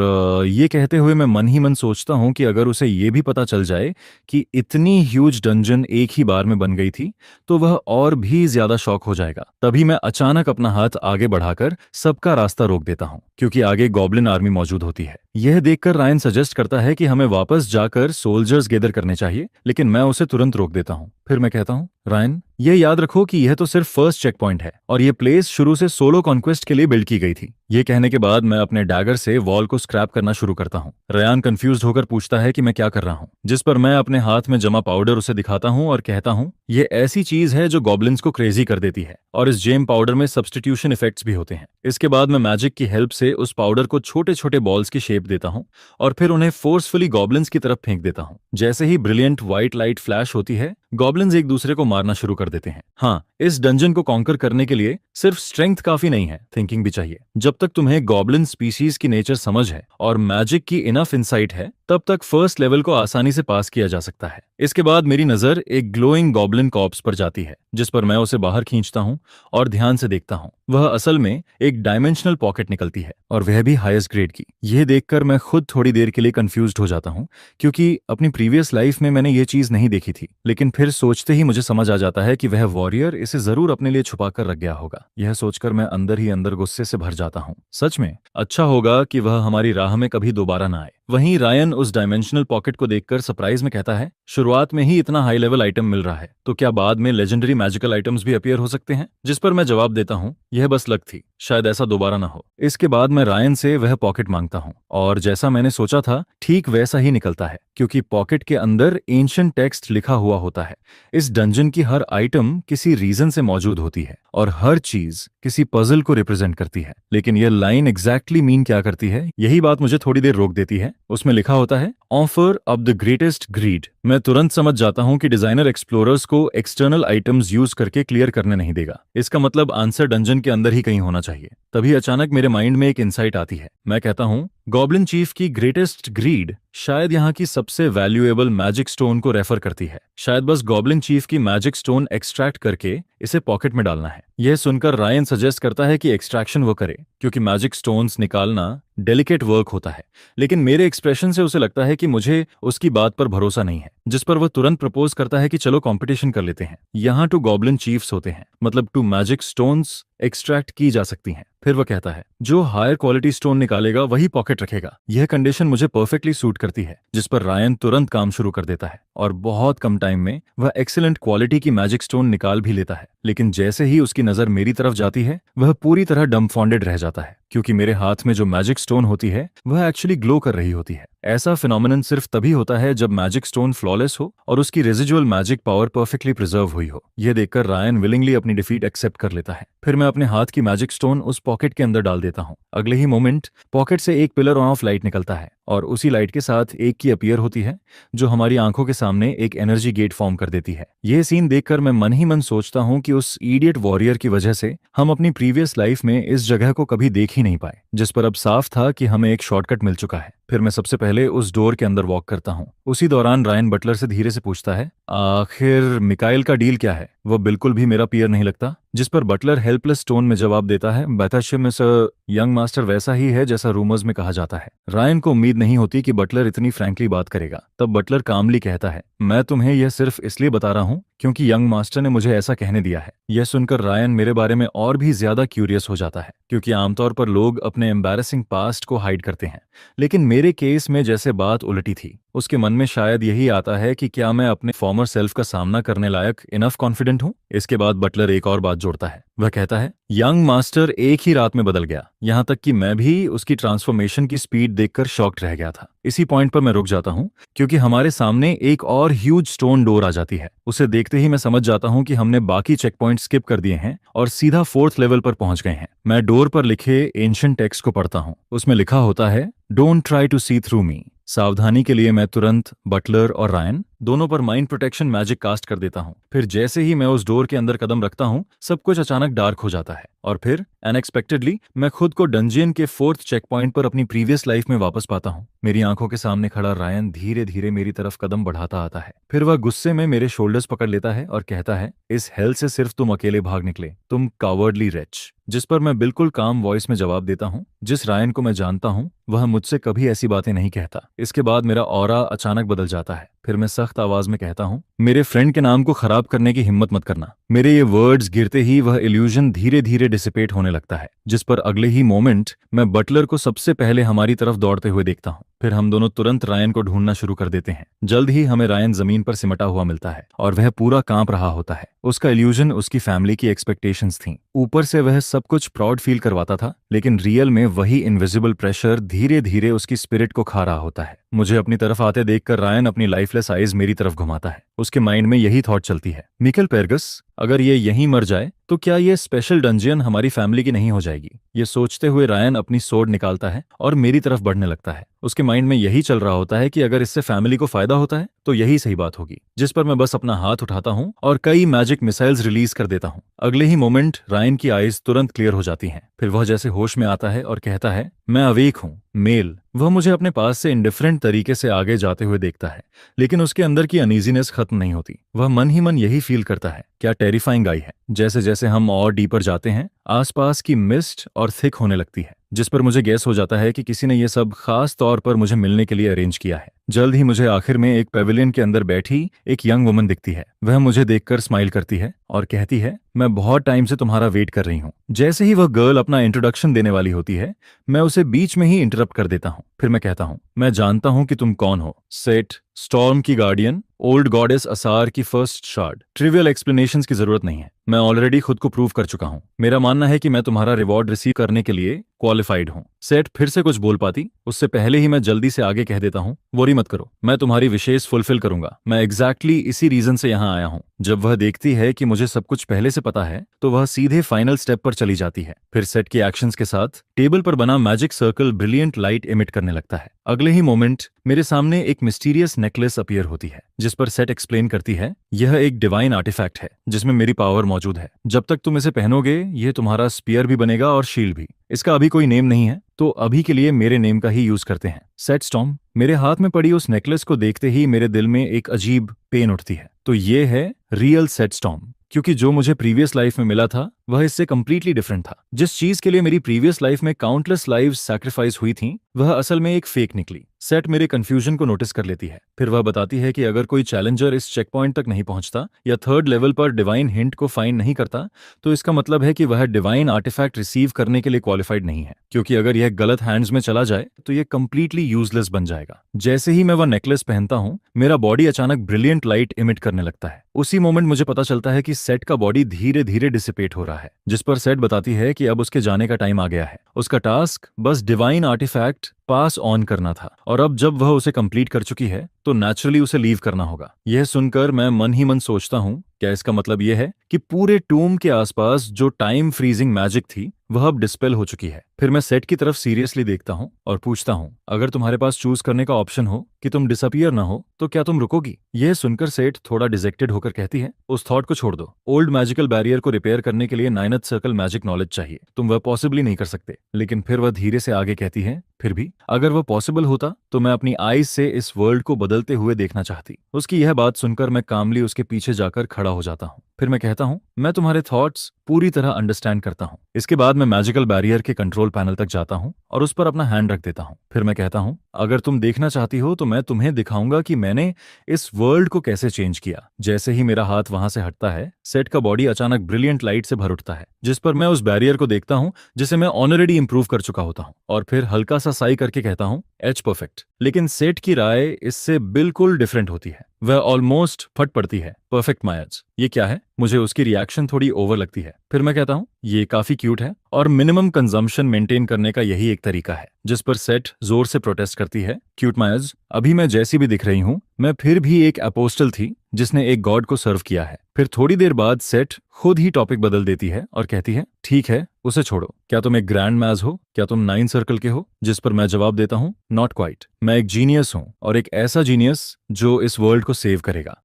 ये कहते हुए मैं मन ही मन सोचता हूं कि अगर उसे ये भी पता चल जाए कि इतनी ह्यूज डंजन एक ही बार में बन गई थी तो वह और भी ज्यादा शॉक हो जाएगा। तभी मैं अचानक अपना हाथ आगे बढ़ाकर सबका रास्ता रोक देता हूं, क्योंकि आगे गॉब्लिन आर्मी मौजूद होती है। यह देखकर रायन सजेस्ट करता है कि हमें वापस जाकर सोल्जर्स गैदर करने चाहिए, लेकिन मैं उसे तुरंत रोक देता हूं। फिर मैं कहता हूं, रायन, यह याद रखो कि यह तो सिर्फ फर्स्ट चेक पॉइंट है और यह प्लेस शुरू से सोलो कॉन्क्वेस्ट के लिए बिल्ड की गई थी। ये कहने के बाद मैं अपने डैगर से वॉल को स्क्रैप करना शुरू करता हूँ। रायन कंफ्यूज्ड होकर पूछता है कि मैं क्या कर रहा हूँ, जिस पर मैं अपने हाथ में जमा पाउडर उसे दिखाता हूँ और कहता हूँ, ये ऐसी चीज है जो गॉब्लिन्स को क्रेजी कर देती है और इस जेम पाउडर में सब्स्टिट्यूशन इफेक्ट्स भी होते हैं। इसके बाद मैं मैजिक की हेल्प से उस पाउडर को छोटे छोटे बॉल्स की शेप देता हूँ और फिर उन्हें फोर्सफुली गॉब्लिन्स की तरफ फेंक देता हूँ। जैसे ही ब्रिलियंट व्हाइट लाइट फ्लैश होती है, गॉब्लिन्स एक दूसरे को मारना शुरू कर देते हैं। हाँ, इस डंजन को कॉन्कर करने के लिए सिर्फ स्ट्रेंथ काफी नहीं है, थिंकिंग भी चाहिए। जब तक तुम्हें गॉब्लिन स्पीसीज की नेचर समझ है और मैजिक की इनफ इंसाइट है, तब तक फर्स्ट लेवल को आसानी से पास किया जा सकता है। इसके बाद मेरी नजर एक ग्लोइंग गॉब्लिन कॉर्प्स पर जाती है, जिस पर मैं उसे बाहर खींचता हूँ और ध्यान से देखता हूँ। वह असल में एक डायमेंशनल पॉकेट निकलती है और वह भी हाईएस्ट ग्रेड की। यह देखकर मैं खुद थोड़ी देर के लिए कंफ्यूज्ड हो जाता हूँ, क्योंकि अपनी प्रीवियस लाइफ में मैंने ये चीज नहीं देखी थी। लेकिन फिर सोचते ही मुझे समझ आ जाता है कि वह वॉरियर इसे जरूर अपने लिए छुपा कर रख गया होगा। यह सोचकर मैं अंदर ही अंदर गुस्से से भर जाता हूँ। सच में अच्छा होगा कि वह हमारी राह में कभी दोबारा ना आए। वहीं रायन उस डायमेंशनल पॉकेट को देखकर सरप्राइज में कहता है, शुरुआत में ही इतना हाई लेवल आइटम मिल रहा है, तो क्या बाद में लेजेंडरी मैजिकल आइटम्स भी अपीयर हो सकते हैं? जिस पर मैं जवाब देता हूँ, यह बस लक थी, शायद ऐसा दोबारा ना हो। इसके बाद मैं रायन से वह पॉकेट मांगता हूँ और जैसा मैंने सोचा था ठीक वैसा ही निकलता है, क्योंकि पॉकेट के अंदर एंशिएंट टेक्स्ट लिखा हुआ होता है। इस डंजन की हर आइटम किसी रीजन से मौजूद होती है और हर चीज किसी पजल को रिप्रेजेंट करती है। लेकिन यह लाइन एग्जैक्टली मीन क्या करती है, यही बात मुझे थोड़ी देर रोक देती है। उसमें लिखा होता है, offer of the greatest greed. मैं तुरंत समझ जाता हूं कि डिजाइनर एक्सप्लोरर्स को एक्सटर्नल आइटम्स यूज करके क्लियर करने नहीं देगा। इसका मतलब आंसर डंजन के अंदर ही कहीं होना चाहिए। तभी अचानक मेरे माइंड में एक इंसाइट आती है। मैं कहता हूं, गॉब्लिन चीफ की ग्रेटेस्ट ग्रीड शायद यहाँ की सबसे वैल्यूएबल मैजिक स्टोन को रेफर करती है। शायद बस गॉब्लिन चीफ की मैजिक स्टोन एक्सट्रैक्ट करके इसे पॉकेट में डालना है। यह सुनकर रायन सजेस्ट करता है कि एक्सट्रैक्शन वो करे, क्योंकि मैजिक स्टोन्स निकालना डेलिकेट वर्क होता है। लेकिन मेरे एक्सप्रेशन से उसे लगता है कि मुझे उसकी बात पर भरोसा नहीं है, जिस पर वह तुरंत प्रपोज करता है कि चलो कंपटीशन कर लेते हैं। यहाँ 2 गॉब्लिन चीफ्स होते हैं, मतलब 2 मैजिक स्टोन्स एक्सट्रैक्ट की जा सकती हैं। फिर वह कहता है, जो हायर क्वालिटी स्टोन निकालेगा वही पॉकेट रखेगा। यह कंडीशन मुझे परफेक्टली सूट करती है, जिस पर रायन तुरंत काम शुरू कर देता है और बहुत कम टाइम में वह एक्सीलेंट क्वालिटी की मैजिक स्टोन निकाल भी लेता है। लेकिन जैसे ही उसकी नजर मेरी तरफ जाती है, वह पूरी तरह डम्बफाउंडेड रह जाता है, क्योंकि मेरे हाथ में जो मैजिक स्टोन होती है वह एक्चुअली ग्लो कर रही होती है। ऐसा फिनोमिनन सिर्फ तभी होता है जब मैजिक स्टोन फ्लॉलेस हो और उसकी residual magic power perfectly preserve हुई हो। यह देखकर रायन विलिंगली अपनी डिफीट एक्सेप्ट कर लेता है। फिर मैं अपने हाथ की मैजिक स्टोन उस पॉकेट के अंदर डाल देता हूँ। अगले ही मोमेंट पॉकेट से एक पिलर ऑफ लाइट निकलता है और उसी लाइट के साथ एक की अपीयर होती है, जो हमारी आंखों के सामने एक एनर्जी गेट फॉर्म कर देती है। यह सीन देखकर मैं मन ही मन सोचता हूँ कि उस इडियट वॉरियर की वजह से हम अपनी प्रीवियस लाइफ में इस जगह को कभी देख ही नहीं पाए, जिस पर अब साफ था कि हमें एक शॉर्टकट मिल चुका है। फिर मैं सबसे पहले उस डोर के अंदर वॉक करता हूँ। उसी दौरान रायन बटलर से धीरे से पूछता है, आखिर मिकाइल का डील क्या है? वह बिल्कुल भी मेरा पीयर नहीं लगता। जिस पर बटलर हेल्पलेस टोन में जवाब देता है, बैथरशिप इज अ यंग मास्टर वैसा ही है जैसा रूमर्स में कहा जाता है। रायन को उम्मीद नहीं होती कि बटलर इतनी फ्रैंकली बात करेगा। तब बटलर कामली कहता है, मैं तुम्हें यह सिर्फ इसलिए बता रहा हूँ क्योंकि यंग मास्टर ने मुझे ऐसा कहने दिया है। यह सुनकर रायन मेरे बारे में और भी ज्यादा क्यूरियस हो जाता है, क्योंकि आमतौर पर लोग अपने एम्बैरेसिंग पास्ट को हाइड करते हैं, लेकिन मेरे केस में जैसे बात उलटी थी। उसके मन में शायद यही आता है कि क्या मैं अपने फॉर्मर सेल्फ का सामना करने लायक इनफ कॉन्फिडेंट हूँ। इसके बाद बटलर एक और बात जोड़ता है। वह कहता है, यंग मास्टर एक ही रात में बदल गया, यहाँ तक कि मैं भी उसकी ट्रांसफॉर्मेशन की स्पीड देखकर शॉक्ड रह गया था। इसी पॉइंट पर मैं रुक जाता हूँ, क्योंकि हमारे सामने एक और ह्यूज स्टोन डोर आ जाती है। उसे देखते ही मैं समझ जाता हूँ कि हमने बाकी चेक पॉइंट स्किप कर दिए हैं और सीधा 4th लेवल पर पहुंच गए हैं। मैं डोर पर लिखे एंशिएंट टेक्स्ट को पढ़ता हूँ। उसमें लिखा होता है, don't try to see through me. सावधानी के लिए मैं तुरंत बटलर और रायन दोनों पर माइंड प्रोटेक्शन मैजिक कास्ट कर देता हूँ। फिर जैसे ही मैं उस डोर के अंदर कदम रखता हूँ, सब कुछ अचानक डार्क हो जाता है और फिर अनएक्सपेक्टेडली मैं खुद को डंजियन के 4th चेक पॉइंट पर अपनी प्रीवियस लाइफ में वापस पाता हूँ। मेरी आंखों के सामने खड़ा रायन धीरे धीरे मेरी तरफ कदम बढ़ाता आता है। फिर वह गुस्से में मेरे शोल्डर्स पकड़ लेता है और कहता है, इस हेल से सिर्फ तुम अकेले भाग निकले, तुम कावर्डली रेच। जिस पर मैं बिल्कुल काम वॉइस में जवाब देता हूँ, जिस रायन को मैं जानता हूँ वह मुझसे कभी ऐसी बातें नहीं कहता। इसके बाद मेरा ऑरा अचानक बदल जाता है। फिर मैं सख्त आवाज में कहता हूँ, मेरे फ्रेंड के नाम को खराब करने की हिम्मत मत करना। मेरे ये वर्ड्स गिरते ही वह इल्यूजन धीरे धीरे डिसिपेट होने लगता है, जिस पर अगले ही मोमेंट मैं बटलर को सबसे पहले हमारी तरफ दौड़ते हुए देखता हूँ। फिर हम दोनों तुरंत रायन को ढूंढना शुरू कर देते हैं। जल्द ही हमें रायन जमीन पर सिमटा हुआ मिलता है और वह पूरा कांप रहा होता है। उसका इल्यूजन उसकी फैमिली की एक्सपेक्टेशंस थी। ऊपर से वह सब कुछ प्राउड फील करवाता था, लेकिन रियल में वही इनविजिबल प्रेशर धीरे धीरे उसकी स्पिरिट को खा रहा होता है। मुझे अपनी तरफ आते देखकर रायन अपनी लाइफलेस आइज मेरी तरफ घुमाता है। उसके माइंड में यही थॉट चलती है, मिकेल पेरगस, अगर ये यहीं मर जाए तो क्या ये स्पेशल डंजियन हमारी फैमिली की नहीं हो जाएगी? ये सोचते हुए रायन अपनी सोर्ड निकालता है और मेरी तरफ बढ़ने लगता है। उसके माइंड में यही चल रहा होता है कि अगर इससे फैमिली को फायदा होता है तो यही सही बात होगी, जिस पर मैं बस अपना हाथ उठाता हूँ और कई मैजिक मिसाइल्स रिलीज कर देता हूँ। अगले ही मोमेंट रायन की आईज तुरंत क्लियर हो जाती हैं। फिर वह जैसे होश में आता है और कहता है, मैं अवेक हूँ, मेल। वह मुझे अपने पास से इंडिफरेंट तरीके से आगे जाते हुए देखता है, लेकिन उसके अंदर की अनईजीनेस खत्म नहीं होती। वह मन ही मन यही फील करता है, क्या टेरिफाइंग आई है। जैसे जैसे हम और डीपर जाते हैं, आसपास की मिस्ट और थिक होने लगती है, जिस पर मुझे गेस हो जाता है कि किसी ने यह सब खास तौर पर मुझे मिलने के लिए अरेंज किया है। जल्द ही मुझे आखिर में एक पेविलियन के अंदर बैठी एक यंग वुमन दिखती है। वह मुझे देखकर स्माइल करती है और कहती है, मैं बहुत टाइम से तुम्हारा वेट कर रही हूँ। जैसे ही वह गर्ल अपना इंट्रोडक्शन देने वाली होती है, मैं उसे बीच में ही इंटरप्ट कर देता हूँ। फिर मैं कहता हूँ, मैं जानता हूँ कि तुम कौन हो, सेट, स्टॉर्म की गार्डियन, ओल्ड गॉडेस असार की फर्स्ट शार्ड। ट्रिवियल एक्सप्लेनेशंस की जरूरत नहीं है, मैं ऑलरेडी खुद को प्रूव कर चुका हूँ। मेरा मानना है कि मैं तुम्हारा रिवॉर्ड रिसीव करने के लिए क्वालिफाइड हूँ। सेट फिर से कुछ बोल पाती, उससे पहले ही मैं जल्दी से आगे कह देता हूँ, वरी मत करो, मैं तुम्हारी विशेष फुलफिल करूंगा। मैं एग्जैक्टली इसी रीजन से यहाँ आया हूँ। जब वह देखती है कि मुझे सब कुछ पहले से पता है, तो वह सीधे फाइनल स्टेप पर चली जाती है। फिर सेट के एक्शंस के साथ टेबल पर बना magic circle brilliant light emit करने लगता है। अगले ही मोमेंट मेरे सामने एक मिस्टीरियस नेकलेस अपीयर होती है, जिस पर सेट एक्सप्लेन करती है, यह एक डिवाइन आर्टिफैक्ट है जिसमें मेरी पावर मौजूद है। जब तक तुम इसे पहनोगे, यह तुम्हारा स्पीयर भी बनेगा और शील्ड भी। इसका अभी कोई नेम नहीं है, तो अभी के लिए मेरे नेम का ही यूज करते हैं, सेट स्टॉर्म। मेरे हाथ में पड़ी उस नेकलेस को देखते ही मेरे दिल में एक अजीब पेन उठती है। तो ये है रियल सेट स्टॉर्म, क्योंकि जो मुझे प्रीवियस लाइफ में मिला था वह इससे कंप्लीटली डिफरेंट था। जिस चीज के लिए मेरी प्रीवियस लाइफ में काउंटलेस लाइव्स सैक्रिफाइस हुई थीं, वह असल में एक फेक निकली। सेट मेरे कंफ्यूजन को नोटिस कर लेती है। फिर वह बताती है कि अगर कोई चैलेंजर इस चेक पॉइंट तक नहीं पहुंचता या 3rd लेवल पर डिवाइन हिंट को फाइंड नहीं करता, तो इसका मतलब है कि वह डिवाइन आर्टिफैक्ट रिसीव करने के लिए क्वालिफाइड नहीं है, क्योंकि अगर यह गलत हैंड्स में चला जाए तो यह कंप्लीटली यूजलेस बन जाएगा। जैसे ही मैं वह नेकलेस पहनता हूं, मेरा बॉडी अचानक ब्रिलियंट लाइट इमिट करने लगता है। उसी मोमेंट मुझे पता चलता है कि सेट का बॉडी धीरे धीरे डिसिपेट हो रहा है, जिस पर सेट बताती है कि अब उसके जाने का टाइम आ गया है। उसका टास्क बस डिवाइन आर्टिफैक्ट पास ऑन करना था, और अब जब वह उसे कंप्लीट कर चुकी है तो नेचुरली उसे लीव करना होगा। यह सुनकर मैं मन ही मन सोचता हूँ, क्या इसका मतलब यह है कि पूरे टूम के आसपास जो टाइम फ्रीजिंग मैजिक थी वह अब डिस्पेल हो चुकी है? फिर मैं सेट की तरफ सीरियसली देखता हूँ और पूछता हूँ, अगर तुम्हारे पास चूज करने का ऑप्शन हो कि तुम डिसअपियर ना हो, तो क्या तुम रुकोगी? यह सुनकर सेट थोड़ा डिजेक्टेड होकर कहती है, उस थॉट को छोड़ दो। ओल्ड मैजिकल बैरियर को रिपेयर करने के लिए 9th सर्कल मैजिक नॉलेज चाहिए, तुम वह पॉसिबली नहीं कर सकते। लेकिन फिर वह धीरे से आगे कहती है, फिर भी अगर वह पॉसिबल होता तो मैं अपनी आईज से इस वर्ल्ड को बदलते हुए देखना चाहती। उसकी यह बात सुनकर मैं कामली उसके पीछे जाकर खड़ा हो जाता हूँ। फिर मैं कहता हूँ, मैं तुम्हारे थॉट्स पूरी तरह अंडरस्टैंड करता हूँ। इसके बाद मैं मैजिकल बैरियर के कंट्रोल पैनल तक जाता हूँ और उस पर अपना हैंड रख देता हूँ। फिर मैं कहता हूँ, अगर तुम देखना चाहती हो तो मैं तुम्हें दिखाऊंगा कि मैंने इस वर्ल्ड को कैसे चेंज किया। जैसे ही मेरा हाथ वहां से हटता है, सेट का बॉडी अचानक ब्रिलियंट लाइट से भर उठता है, जिस पर मैं उस बैरियर को देखता हूँ जिसे मैं ऑलरेडी इंप्रूव कर चुका होता हूँ, और फिर हल्का सा साई करके कहता हूँ, एच परफेक्ट। लेकिन सेट की राय इससे बिल्कुल डिफरेंट होती है। वह ऑलमोस्ट फट पड़ती है, परफेक्ट मायाज, ये क्या है? मुझे उसकी रिएक्शन थोड़ी ओवर लगती है। फिर मैं कहता हूँ, ये काफी क्यूट है और मिनिमम कंजम्पशन मेंटेन करने का यही एक तरीका है। जिस पर सेट जोर से प्रोटेस्ट करती है, क्यूट मायाज, अभी मैं जैसी भी दिख रही हूँ, मैं फिर भी एक अपोस्टल थी जिसने एक गॉड को सर्व किया है। फिर थोड़ी देर बाद सेट खुद ही टॉपिक बदल देती है और कहती है, ठीक है, उसे छोड़ो। क्या तुम एक ग्रैंड मैज हो? क्या तुम 9 सर्कल के हो? जिस पर मैं जवाब देता हूँ, नॉट क्वाइट। मैं एक जीनियस हूँ, और एक ऐसा जीनियस जो इस वर्ल्ड को सेव करेगा।